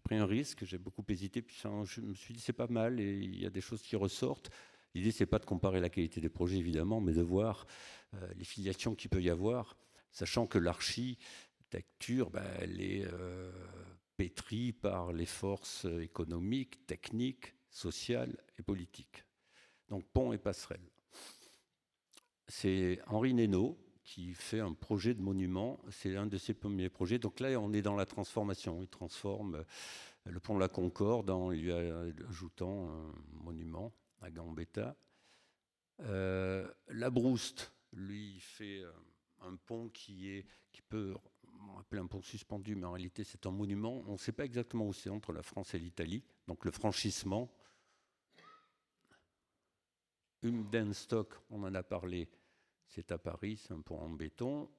pris un risque, j'ai beaucoup hésité, puis je me suis dit c'est pas mal et il y a des choses qui ressortent. L'idée, c'est pas de comparer la qualité des projets, évidemment, mais de voir les filiations qu'il peut y avoir, sachant que l'architecture, elle est pétrie par les forces économiques, techniques, sociales et politiques. Donc pont et passerelle. C'est Henri Nénaud qui fait un projet de monument. C'est un de ses premiers projets. Donc là, on est dans la transformation. Il transforme le pont de la Concorde en lui ajoutant un monument à Gambetta. Labrouste, lui, il fait un pont qui peut, on appelle un pont suspendu, mais en réalité, c'est un monument. On ne sait pas exactement où c'est entre la France et l'Italie. Donc le franchissement. Humdenstock, on en a parlé, c'est à Paris, c'est un pont en béton.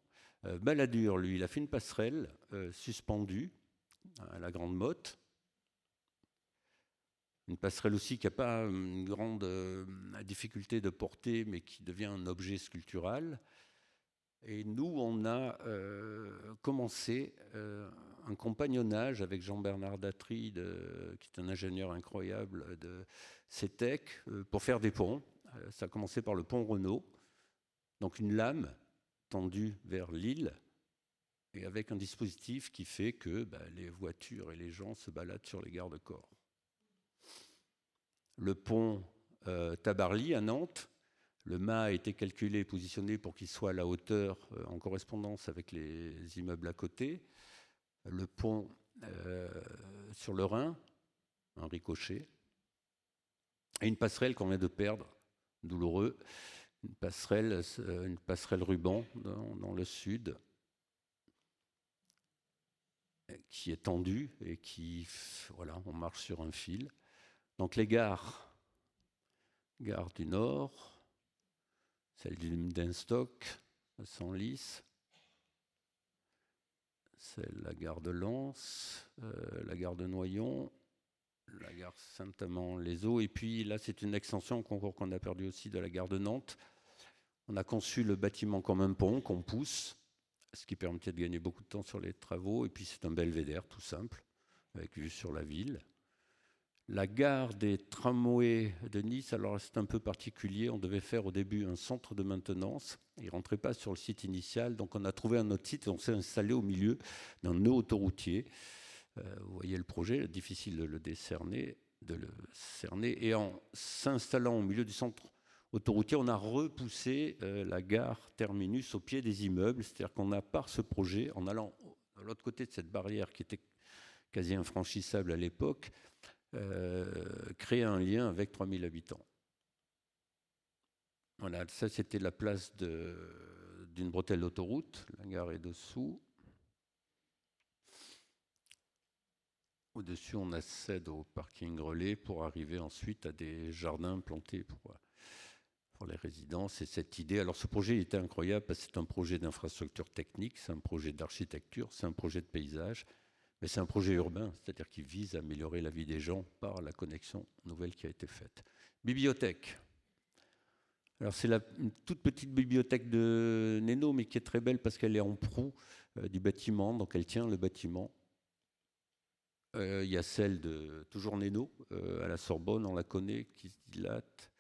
Balladur, lui, il a fait une passerelle suspendue à la Grande Motte. Une passerelle aussi qui n'a pas une grande difficulté de portée, mais qui devient un objet sculptural. Et nous, on a commencé un compagnonnage avec Jean-Bernard Datry, qui est un ingénieur incroyable de CETEC, pour faire des ponts. Ça a commencé par le pont Renault, donc une lame tendue vers l'île, et avec un dispositif qui fait que les voitures et les gens se baladent sur les garde-corps. Le pont Tabarly à Nantes, le mât a été calculé et positionné pour qu'il soit à la hauteur en correspondance avec les immeubles à côté. Le pont sur le Rhin, un ricochet, et une passerelle qu'on vient de perdre, douloureux, une passerelle ruban dans le sud, qui est tendue et qui, voilà, on marche sur un fil. Donc les gares du Nord, celle du Humdenstock, à Senlis, la gare de Lens, la gare de Noyon, la gare Saint-Amand-les-Eaux, et puis là c'est une extension concours qu'on a perdu aussi de la gare de Nantes. On a conçu le bâtiment comme un pont qu'on pousse, ce qui permettait de gagner beaucoup de temps sur les travaux, et puis c'est un belvédère tout simple, avec vue sur la ville. La gare des tramways de Nice, alors c'est un peu particulier, on devait faire au début un centre de maintenance, il ne rentrait pas sur le site initial, donc on a trouvé un autre site et on s'est installé au milieu d'un nœud autoroutier. Vous voyez le projet, difficile de le cerner, et en s'installant au milieu du centre autoroutier, on a repoussé la gare terminus au pied des immeubles, c'est-à-dire qu'on a par ce projet, en allant de l'autre côté de cette barrière qui était quasi infranchissable à l'époque, créer un lien avec 3000 habitants. Voilà, ça c'était la place d'une bretelle d'autoroute, la gare est dessous. Au-dessus, on accède au parking relais pour arriver ensuite à des jardins plantés pour les résidences. Et cette idée, alors ce projet était incroyable parce que c'est un projet d'infrastructure technique, c'est un projet d'architecture, c'est un projet de paysage. Mais c'est un projet urbain, c'est-à-dire qui vise à améliorer la vie des gens par la connexion nouvelle qui a été faite. Bibliothèque. Alors c'est une toute petite bibliothèque de Nénaud, mais qui est très belle parce qu'elle est en proue du bâtiment, donc elle tient le bâtiment. Il y a celle de toujours Nénaud, à la Sorbonne, on la connaît, qui se dilate.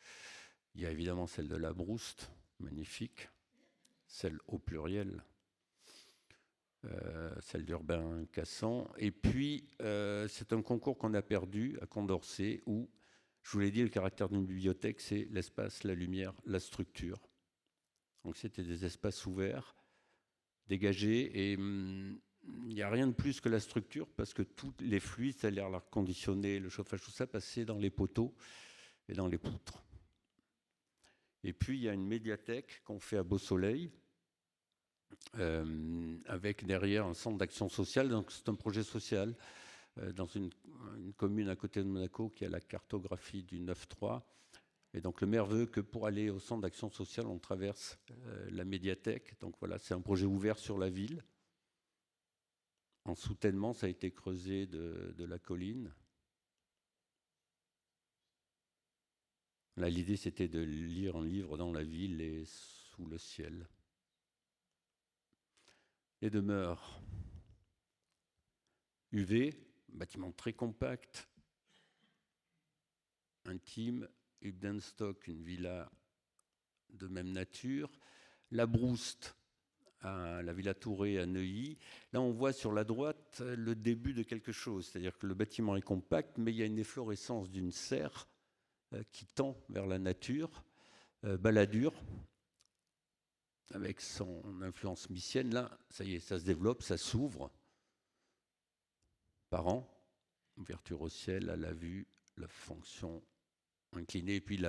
Il y a évidemment celle de Labrouste, magnifique. Celle au pluriel. Celle d'Urbain Cassan. Et puis, c'est un concours qu'on a perdu à Condorcet où, je vous l'ai dit, le caractère d'une bibliothèque, c'est l'espace, la lumière, la structure. Donc, c'était des espaces ouverts, dégagés, et il n'y a rien de plus que la structure parce que tous les fluides, c'est-à-dire l'air conditionné, le chauffage, tout ça, passait dans les poteaux et dans les poutres. Et puis, il y a une médiathèque qu'on fait à Beau-Soleil, avec derrière un centre d'action sociale. Donc c'est un projet social dans une commune à côté de Monaco qui a la cartographie du 9-3. Et donc le maire veut que pour aller au centre d'action sociale, on traverse la médiathèque. Donc voilà, c'est un projet ouvert sur la ville. En soutènement, ça a été creusé de la colline. Là, l'idée, c'était de lire un livre dans la ville et sous le ciel. Les demeures. UV, bâtiment très compact, intime. Hubdenstock, une villa de même nature. La Brouste, à la Villa Touré à Neuilly. Là, on voit sur la droite le début de quelque chose. C'est-à-dire que le bâtiment est compact, mais il y a une efflorescence d'une serre qui tend vers la nature. Balladur, avec son influence missienne. Là, ça y est, ça se développe, ça s'ouvre. Par an, ouverture au ciel, à la vue, la fonction inclinée. Et puis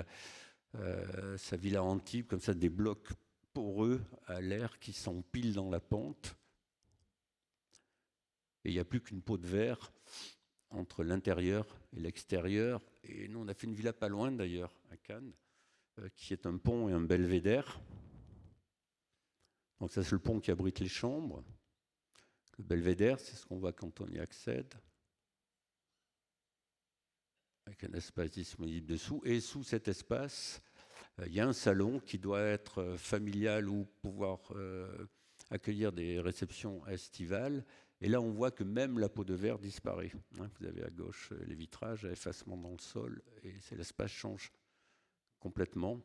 sa villa Antibes, comme ça, des blocs poreux à l'air qui s'empilent dans la pente. Et il n'y a plus qu'une peau de verre entre l'intérieur et l'extérieur. Et nous, on a fait une villa pas loin d'ailleurs, à Cannes, qui est un pont et un belvédère. Donc ça, c'est le pont qui abrite les chambres. Le belvédère, c'est ce qu'on voit quand on y accède, avec un espace disponible dessous. Et sous cet espace, il y a un salon qui doit être familial ou pouvoir accueillir des réceptions estivales. Et là, on voit que même la peau de verre disparaît. Vous avez à gauche les vitrages à effacement dans le sol, et l'espace change complètement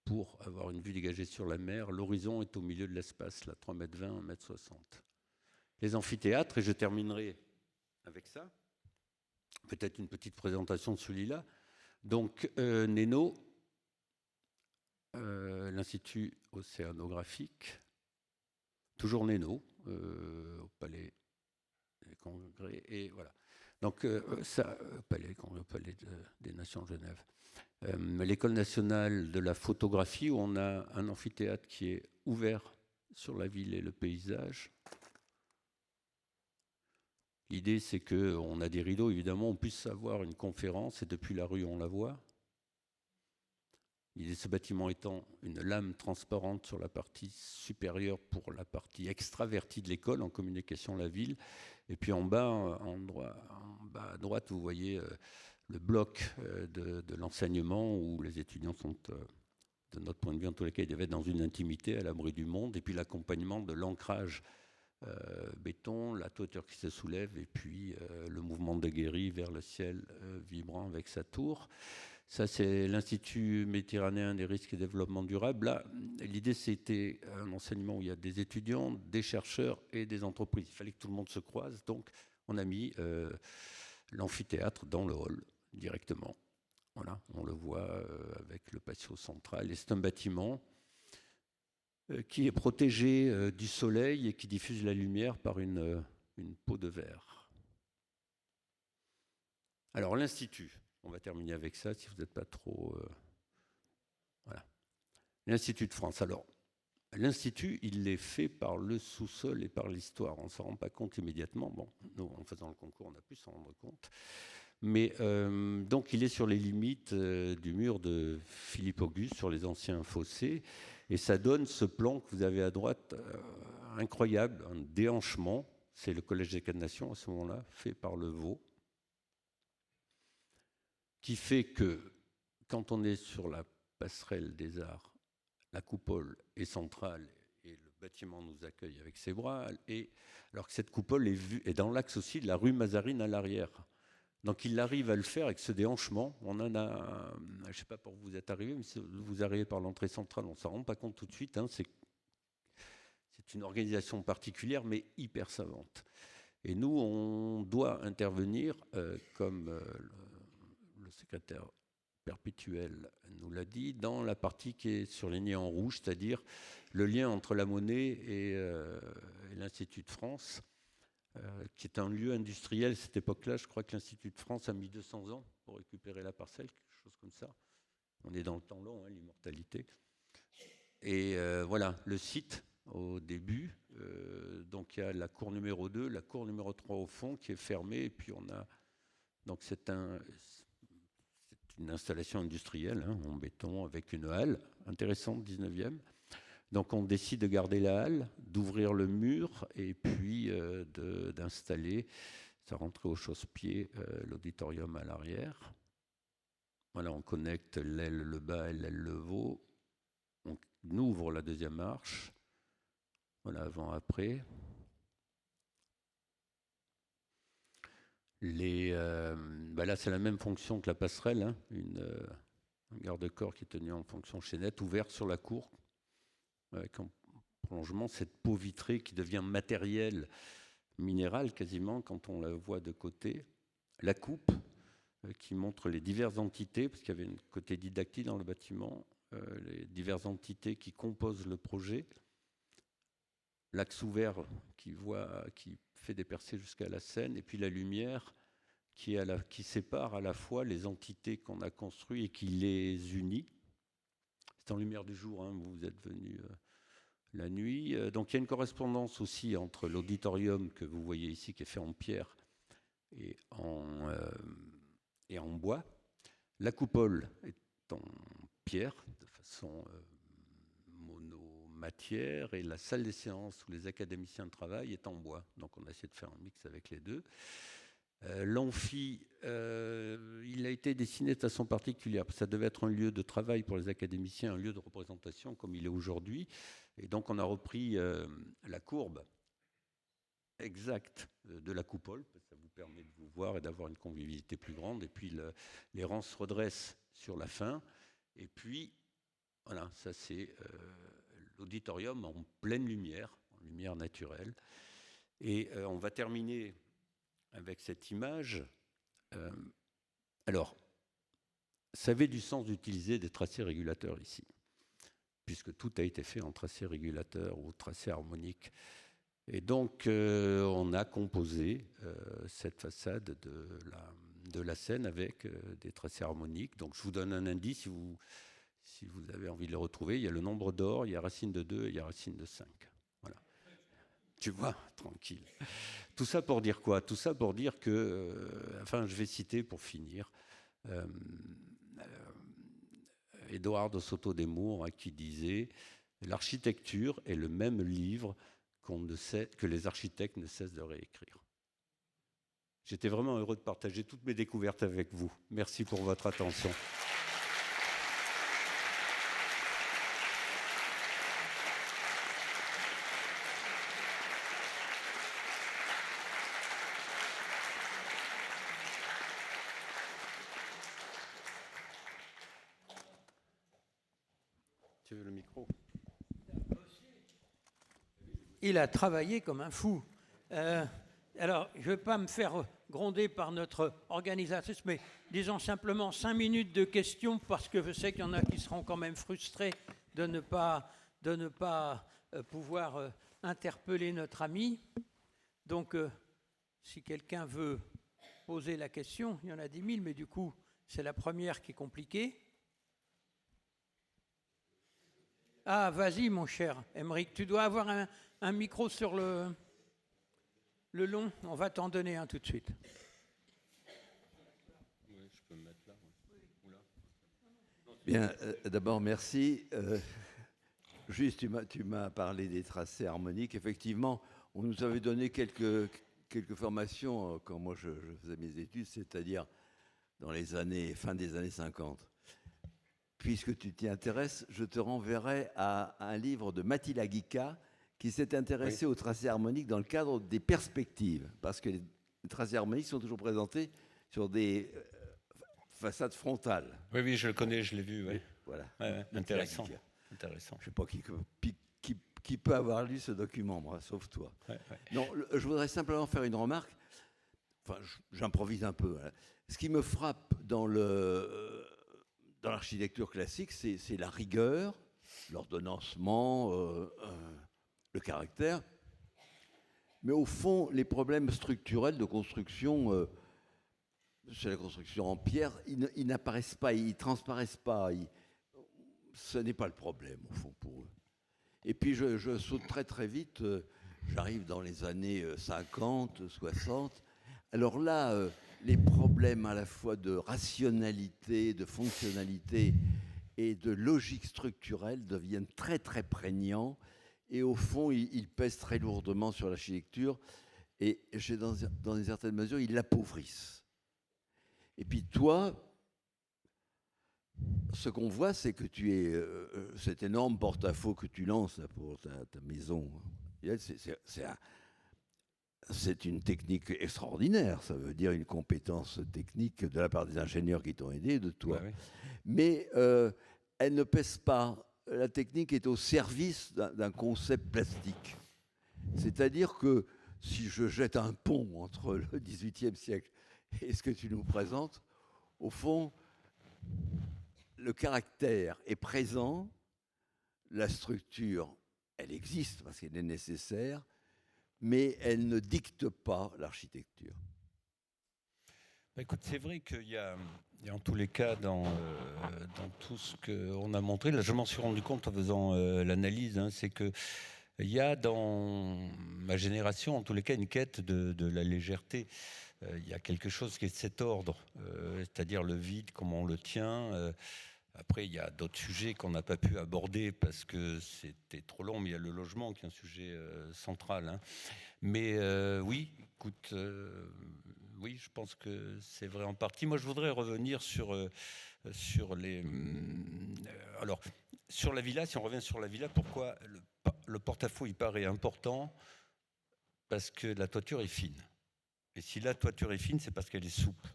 pour avoir une vue dégagée sur la mer. L'horizon est au milieu de l'espace, là, 3,20 m, 1,60 m. Les amphithéâtres, et je terminerai avec ça. Peut-être une petite présentation de celui-là. Donc, Néno, l'Institut océanographique, toujours Néno, au Palais des Congrès, et voilà. Donc, Palais des Nations de Genève. L'École nationale de la photographie, où on a un amphithéâtre qui est ouvert sur la ville et le paysage. L'idée, c'est qu'on a des rideaux, évidemment, on puisse avoir une conférence, et depuis la rue, on la voit. L'idée de ce bâtiment étant une lame transparente sur la partie supérieure pour la partie extravertie de l'école, en communication la ville. Et puis en bas à droite, vous voyez le bloc de l'enseignement où les étudiants sont, de notre point de vue, en tous les cas, ils devaient être dans une intimité à l'abri du monde. Et puis l'accompagnement de l'ancrage béton, la toiture qui se soulève, et puis le mouvement de guéri vers le ciel vibrant avec sa tour. Ça, c'est l'Institut méditerranéen des risques et développement durable. Là, l'idée, c'était un enseignement où il y a des étudiants, des chercheurs et des entreprises. Il fallait que tout le monde se croise, donc on a mis l'amphithéâtre dans le hall directement. Voilà, on le voit avec le patio central. Et c'est un bâtiment qui est protégé du soleil et qui diffuse la lumière par une peau de verre. Alors, l'Institut, on va terminer avec ça, si vous n'êtes pas trop... voilà. L'Institut de France. Alors, l'Institut, il est fait par le sous-sol et par l'histoire. On ne s'en rend pas compte immédiatement. Bon, nous, en faisant le concours, on a pu s'en rendre compte. Mais donc, il est sur les limites du mur de Philippe Auguste, sur les anciens fossés. Et ça donne ce plan que vous avez à droite, incroyable, un déhanchement. C'est le Collège des Quatre Nations, à ce moment-là, fait par le Vau, qui fait que, quand on est sur la passerelle des Arts, la coupole est centrale et le bâtiment nous accueille avec ses bras, et alors que cette coupole est dans l'axe aussi de la rue Mazarine à l'arrière. Donc il arrive à le faire avec ce déhanchement. On en a, je ne sais pas pour vous êtes arrivé, mais si vous arrivez par l'entrée centrale, on ne s'en rend pas compte tout de suite. C'est une organisation particulière, mais hyper savante. Et nous, on doit intervenir, comme le secrétaire perpétuel nous l'a dit, dans la partie qui est sur les liens en rouge, c'est-à-dire le lien entre la monnaie et l'Institut de France. Qui est un lieu industriel. À cette époque-là, je crois que l'Institut de France a mis 200 ans pour récupérer la parcelle, quelque chose comme ça. On est dans le temps long, l'immortalité. Et voilà, le site au début. Donc il y a la cour numéro 2, la cour numéro 3 au fond qui est fermée. Et puis on a... Donc c'est une installation industrielle en béton avec une halle intéressante, 19e. Donc on décide de garder la halle, d'ouvrir le mur et puis d'installer, ça rentrait au chausse-pied, l'auditorium à l'arrière. Voilà, on connecte l'aile le bas et l'aile le haut. On ouvre la deuxième arche. Voilà, avant-après. Là, c'est la même fonction que la passerelle, hein, un garde-corps qui est tenu en fonction chaînette, ouvert sur la cour, avec en prolongement cette peau vitrée qui devient matériel minéral quasiment quand on la voit de côté. La coupe qui montre les diverses entités, parce qu'il y avait un côté didactique dans le bâtiment, les diverses entités qui composent le projet. L'axe ouvert qui fait des percées jusqu'à la scène, et puis la lumière qui sépare à la fois les entités qu'on a construites et qui les unit. C'est en lumière du jour, hein, vous êtes venu la nuit. Donc il y a une correspondance aussi entre l'auditorium que vous voyez ici, qui est fait en pierre et en bois. La coupole est en pierre, de façon monomatière, et la salle des séances où les académiciens travaillent est en bois. Donc on a essayé de faire un mix avec les deux. L'amphi, il a été dessiné de façon particulière. Ça devait être un lieu de travail pour les académiciens, un lieu de représentation comme il est aujourd'hui. Et donc on a repris la courbe exacte de la coupole, parce que ça vous permet de vous voir et d'avoir une convivialité plus grande. Et puis les rangs se redressent sur la fin. Et puis, voilà, ça c'est l'auditorium en pleine lumière, en lumière naturelle. Et on va terminer avec cette image. Alors, ça avait du sens d'utiliser des tracés régulateurs ici, puisque tout a été fait en tracé régulateur ou tracé harmonique. Et donc, on a composé cette façade de la scène avec des tracés harmoniques. Donc, je vous donne un indice, si vous avez envie de le retrouver. Il y a le nombre d'or, il y a racine de 2 et il y a racine de 5. Voilà. Tu vois, tranquille. Tout ça pour dire quoi? Tout ça pour dire que, je vais citer pour finir, Eduardo Soto de Moura, qui disait « L'architecture est le même livre que les architectes ne cessent de réécrire ». J'étais vraiment heureux de partager toutes mes découvertes avec vous. Merci pour votre attention. Tu veux le micro ? Il a travaillé comme un fou. Alors, je ne vais pas me faire gronder par notre organisatrice, mais disons simplement 5 minutes de questions, parce que je sais qu'il y en a qui seront quand même frustrés de ne pas pouvoir interpeller notre ami. Donc, si quelqu'un veut poser la question, il y en a 10 000, mais du coup, c'est la première qui est compliquée. Ah, vas-y, mon cher Aymeric, tu dois avoir un micro sur le long. On va t'en donner un tout de suite. Oui, je peux me mettre là. Bien, d'abord, merci. Juste, tu m'as parlé des tracés harmoniques. Effectivement, on nous avait donné quelques formations quand moi je faisais mes études, c'est-à-dire dans fin des années 50. Puisque tu t'y intéresses, je te renverrai à un livre de Mathilda Guica qui s'est intéressé aux tracés harmoniques dans le cadre des perspectives. Parce que les tracés harmoniques sont toujours présentés sur des façades frontales. Oui, je le connais, je l'ai vu. Oui. Voilà. Ouais, intéressant. Intéressant. Je ne sais pas qui peut avoir lu ce document, moi, sauf toi. Ouais. Non, je voudrais simplement faire une remarque. Enfin, j'improvise un peu. Hein. Ce qui me frappe dans l'architecture classique, c'est la rigueur, l'ordonnancement, le caractère. Mais au fond, les problèmes structurels de construction, c'est la construction en pierre, ils n'apparaissent pas, ils ne transparaissent pas. Ce n'est pas le problème, au fond, pour eux. Et puis, je saute très, très vite. J'arrive dans les années 50, 60. Alors là, les problèmes à la fois de rationalité, de fonctionnalité et de logique structurelle deviennent très, très prégnants. Et au fond, ils pèsent très lourdement sur l'architecture. Et dans une certaine mesure, ils l'appauvrissent. Et puis toi, ce qu'on voit, c'est que tu es cet énorme porte-à-faux que tu lances pour ta maison. c'est une technique extraordinaire. Ça veut dire une compétence technique de la part des ingénieurs qui t'ont aidé, de toi. Ouais, ouais. Mais elle ne pèse pas. La technique est au service d'un concept plastique. C'est-à-dire que si je jette un pont entre le XVIIIe siècle et ce que tu nous présentes, au fond, le caractère est présent, la structure, elle existe parce qu'elle est nécessaire, mais elle ne dicte pas l'architecture. Bah, écoute, c'est vrai qu'il y a en tous les cas, dans tout ce qu'on a montré, là je m'en suis rendu compte en faisant l'analyse, hein, c'est qu'il y a dans ma génération, en tous les cas, une quête de la légèreté. Il y a quelque chose qui est de cet ordre, c'est-à-dire le vide, comment on le tient. Après, il y a d'autres sujets qu'on n'a pas pu aborder parce que c'était trop long, mais il y a le logement qui est un sujet central. Hein. Mais oui, écoute, oui, je pense que c'est vrai en partie. Moi, je voudrais revenir sur les... alors, sur la villa, si on revient sur la villa, pourquoi le porte-à-faux, il paraît important? Parce que la toiture est fine. Et si la toiture est fine, c'est parce qu'elle est souple.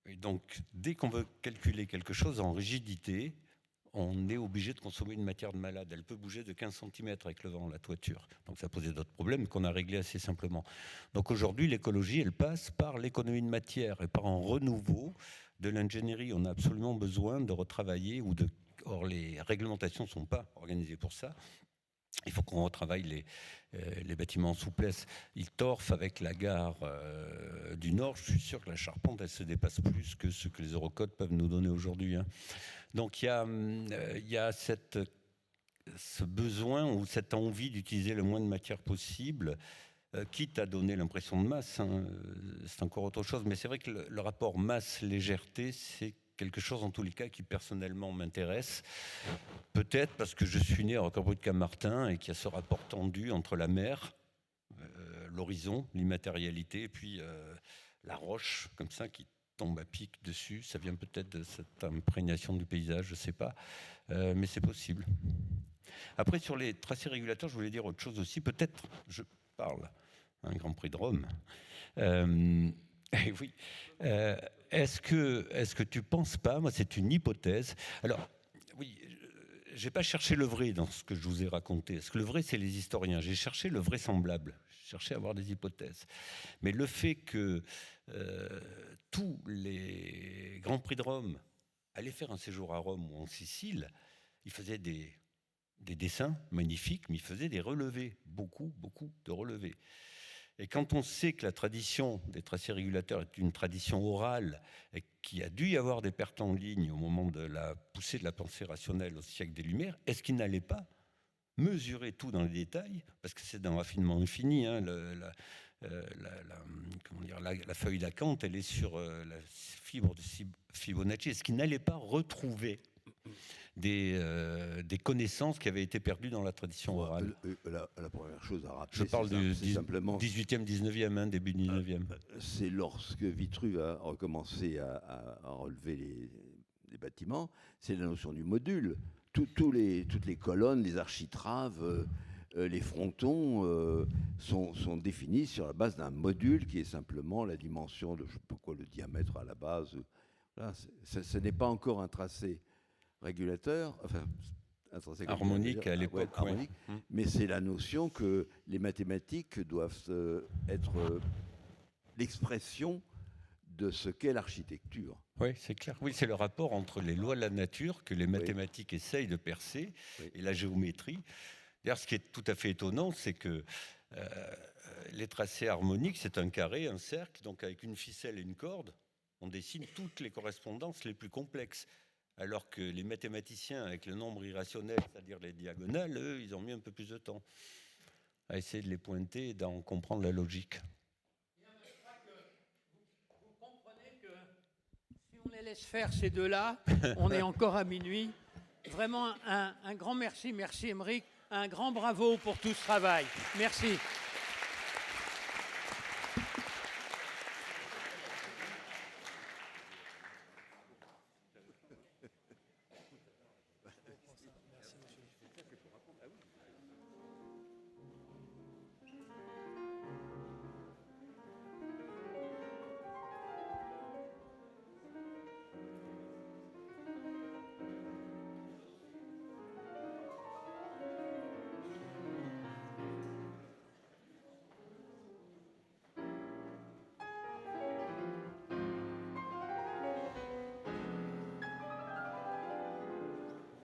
Et donc, dès qu'on veut calculer quelque chose en rigidité, on est obligé de consommer une matière de malade. Elle peut bouger de 15 cm avec le vent, la toiture. Donc ça posait d'autres problèmes qu'on a réglés assez simplement. Donc aujourd'hui, l'écologie, elle passe par l'économie de matière et par un renouveau de l'ingénierie. On a absolument besoin de retravailler or les réglementations ne sont pas organisées pour ça. Il faut qu'on retravaille les bâtiments en souplesse. Il torfe avec la gare du Nord. Je suis sûr que la charpente, elle se dépasse plus que ce que les Eurocodes peuvent nous donner aujourd'hui. Hein. Donc il y a ce besoin ou cette envie d'utiliser le moins de matière possible, quitte à donner l'impression de masse. Hein. C'est encore autre chose. Mais c'est vrai que le rapport masse-légèreté, c'est quelque chose en tous les cas qui personnellement m'intéresse. Peut-être parce que je suis né à Roquebrune-Cap-Martin et qu'il y a ce rapport tendu entre la mer, l'horizon, l'immatérialité, et puis la roche, comme ça, qui tombe à pic dessus. Ça vient peut-être de cette imprégnation du paysage, je ne sais pas, mais c'est possible. Après, sur les tracés régulateurs, je voulais dire autre chose aussi. Peut-être, je parle, un Grand Prix de Rome. Et oui. Est-ce que tu ne penses pas, moi c'est une hypothèse, alors oui, je n'ai pas cherché le vrai dans ce que je vous ai raconté, parce que le vrai c'est les historiens, j'ai cherché le vraisemblable, j'ai cherché à avoir des hypothèses. Mais le fait que tous les Grands Prix de Rome allaient faire un séjour à Rome ou en Sicile, ils faisaient des dessins magnifiques, mais ils faisaient des relevés, beaucoup de relevés. Et quand on sait que la tradition des tracés régulateurs est une tradition orale et qu'il y a dû y avoir des pertes en ligne au moment de la poussée de la pensée rationnelle au siècle des Lumières, est-ce qu'ils n'allaient pas mesurer tout dans les détails? Parce que c'est d'un raffinement infini. Hein, la feuille d'acanthe, elle est sur la fibre de Fibonacci. Est-ce qu'ils n'allaient pas retrouver des connaissances qui avaient été perdues dans la tradition orale? La première chose à rappeler, je parle du simplement 18e, 19e, hein, début 19e. C'est lorsque Vitruve a recommencé à relever les bâtiments, c'est la notion du module. Toutes les colonnes, les architraves, les frontons sont définis sur la base d'un module qui est simplement la dimension de, je ne sais pas quoi, le diamètre à la base. Voilà, ce n'est pas encore un tracé régulateur, enfin, harmonique à l'époque, harmonique, ouais. Mais c'est la notion que les mathématiques doivent être l'expression de ce qu'est l'architecture. Oui, c'est clair. Oui, c'est le rapport entre les lois de la nature que les mathématiques essayent de percer et la géométrie. D'ailleurs, ce qui est tout à fait étonnant, c'est que les tracés harmoniques, c'est un carré, un cercle, donc avec une ficelle et une corde, on dessine toutes les correspondances les plus complexes. Alors que les mathématiciens, avec le nombre irrationnel, c'est-à-dire les diagonales, eux, ils ont mis un peu plus de temps à essayer de les pointer et d'en comprendre la logique. Je crois que vous comprenez que si on les laisse faire ces deux-là, on est encore à minuit. Vraiment un grand merci, Émeric, un grand bravo pour tout ce travail. Merci.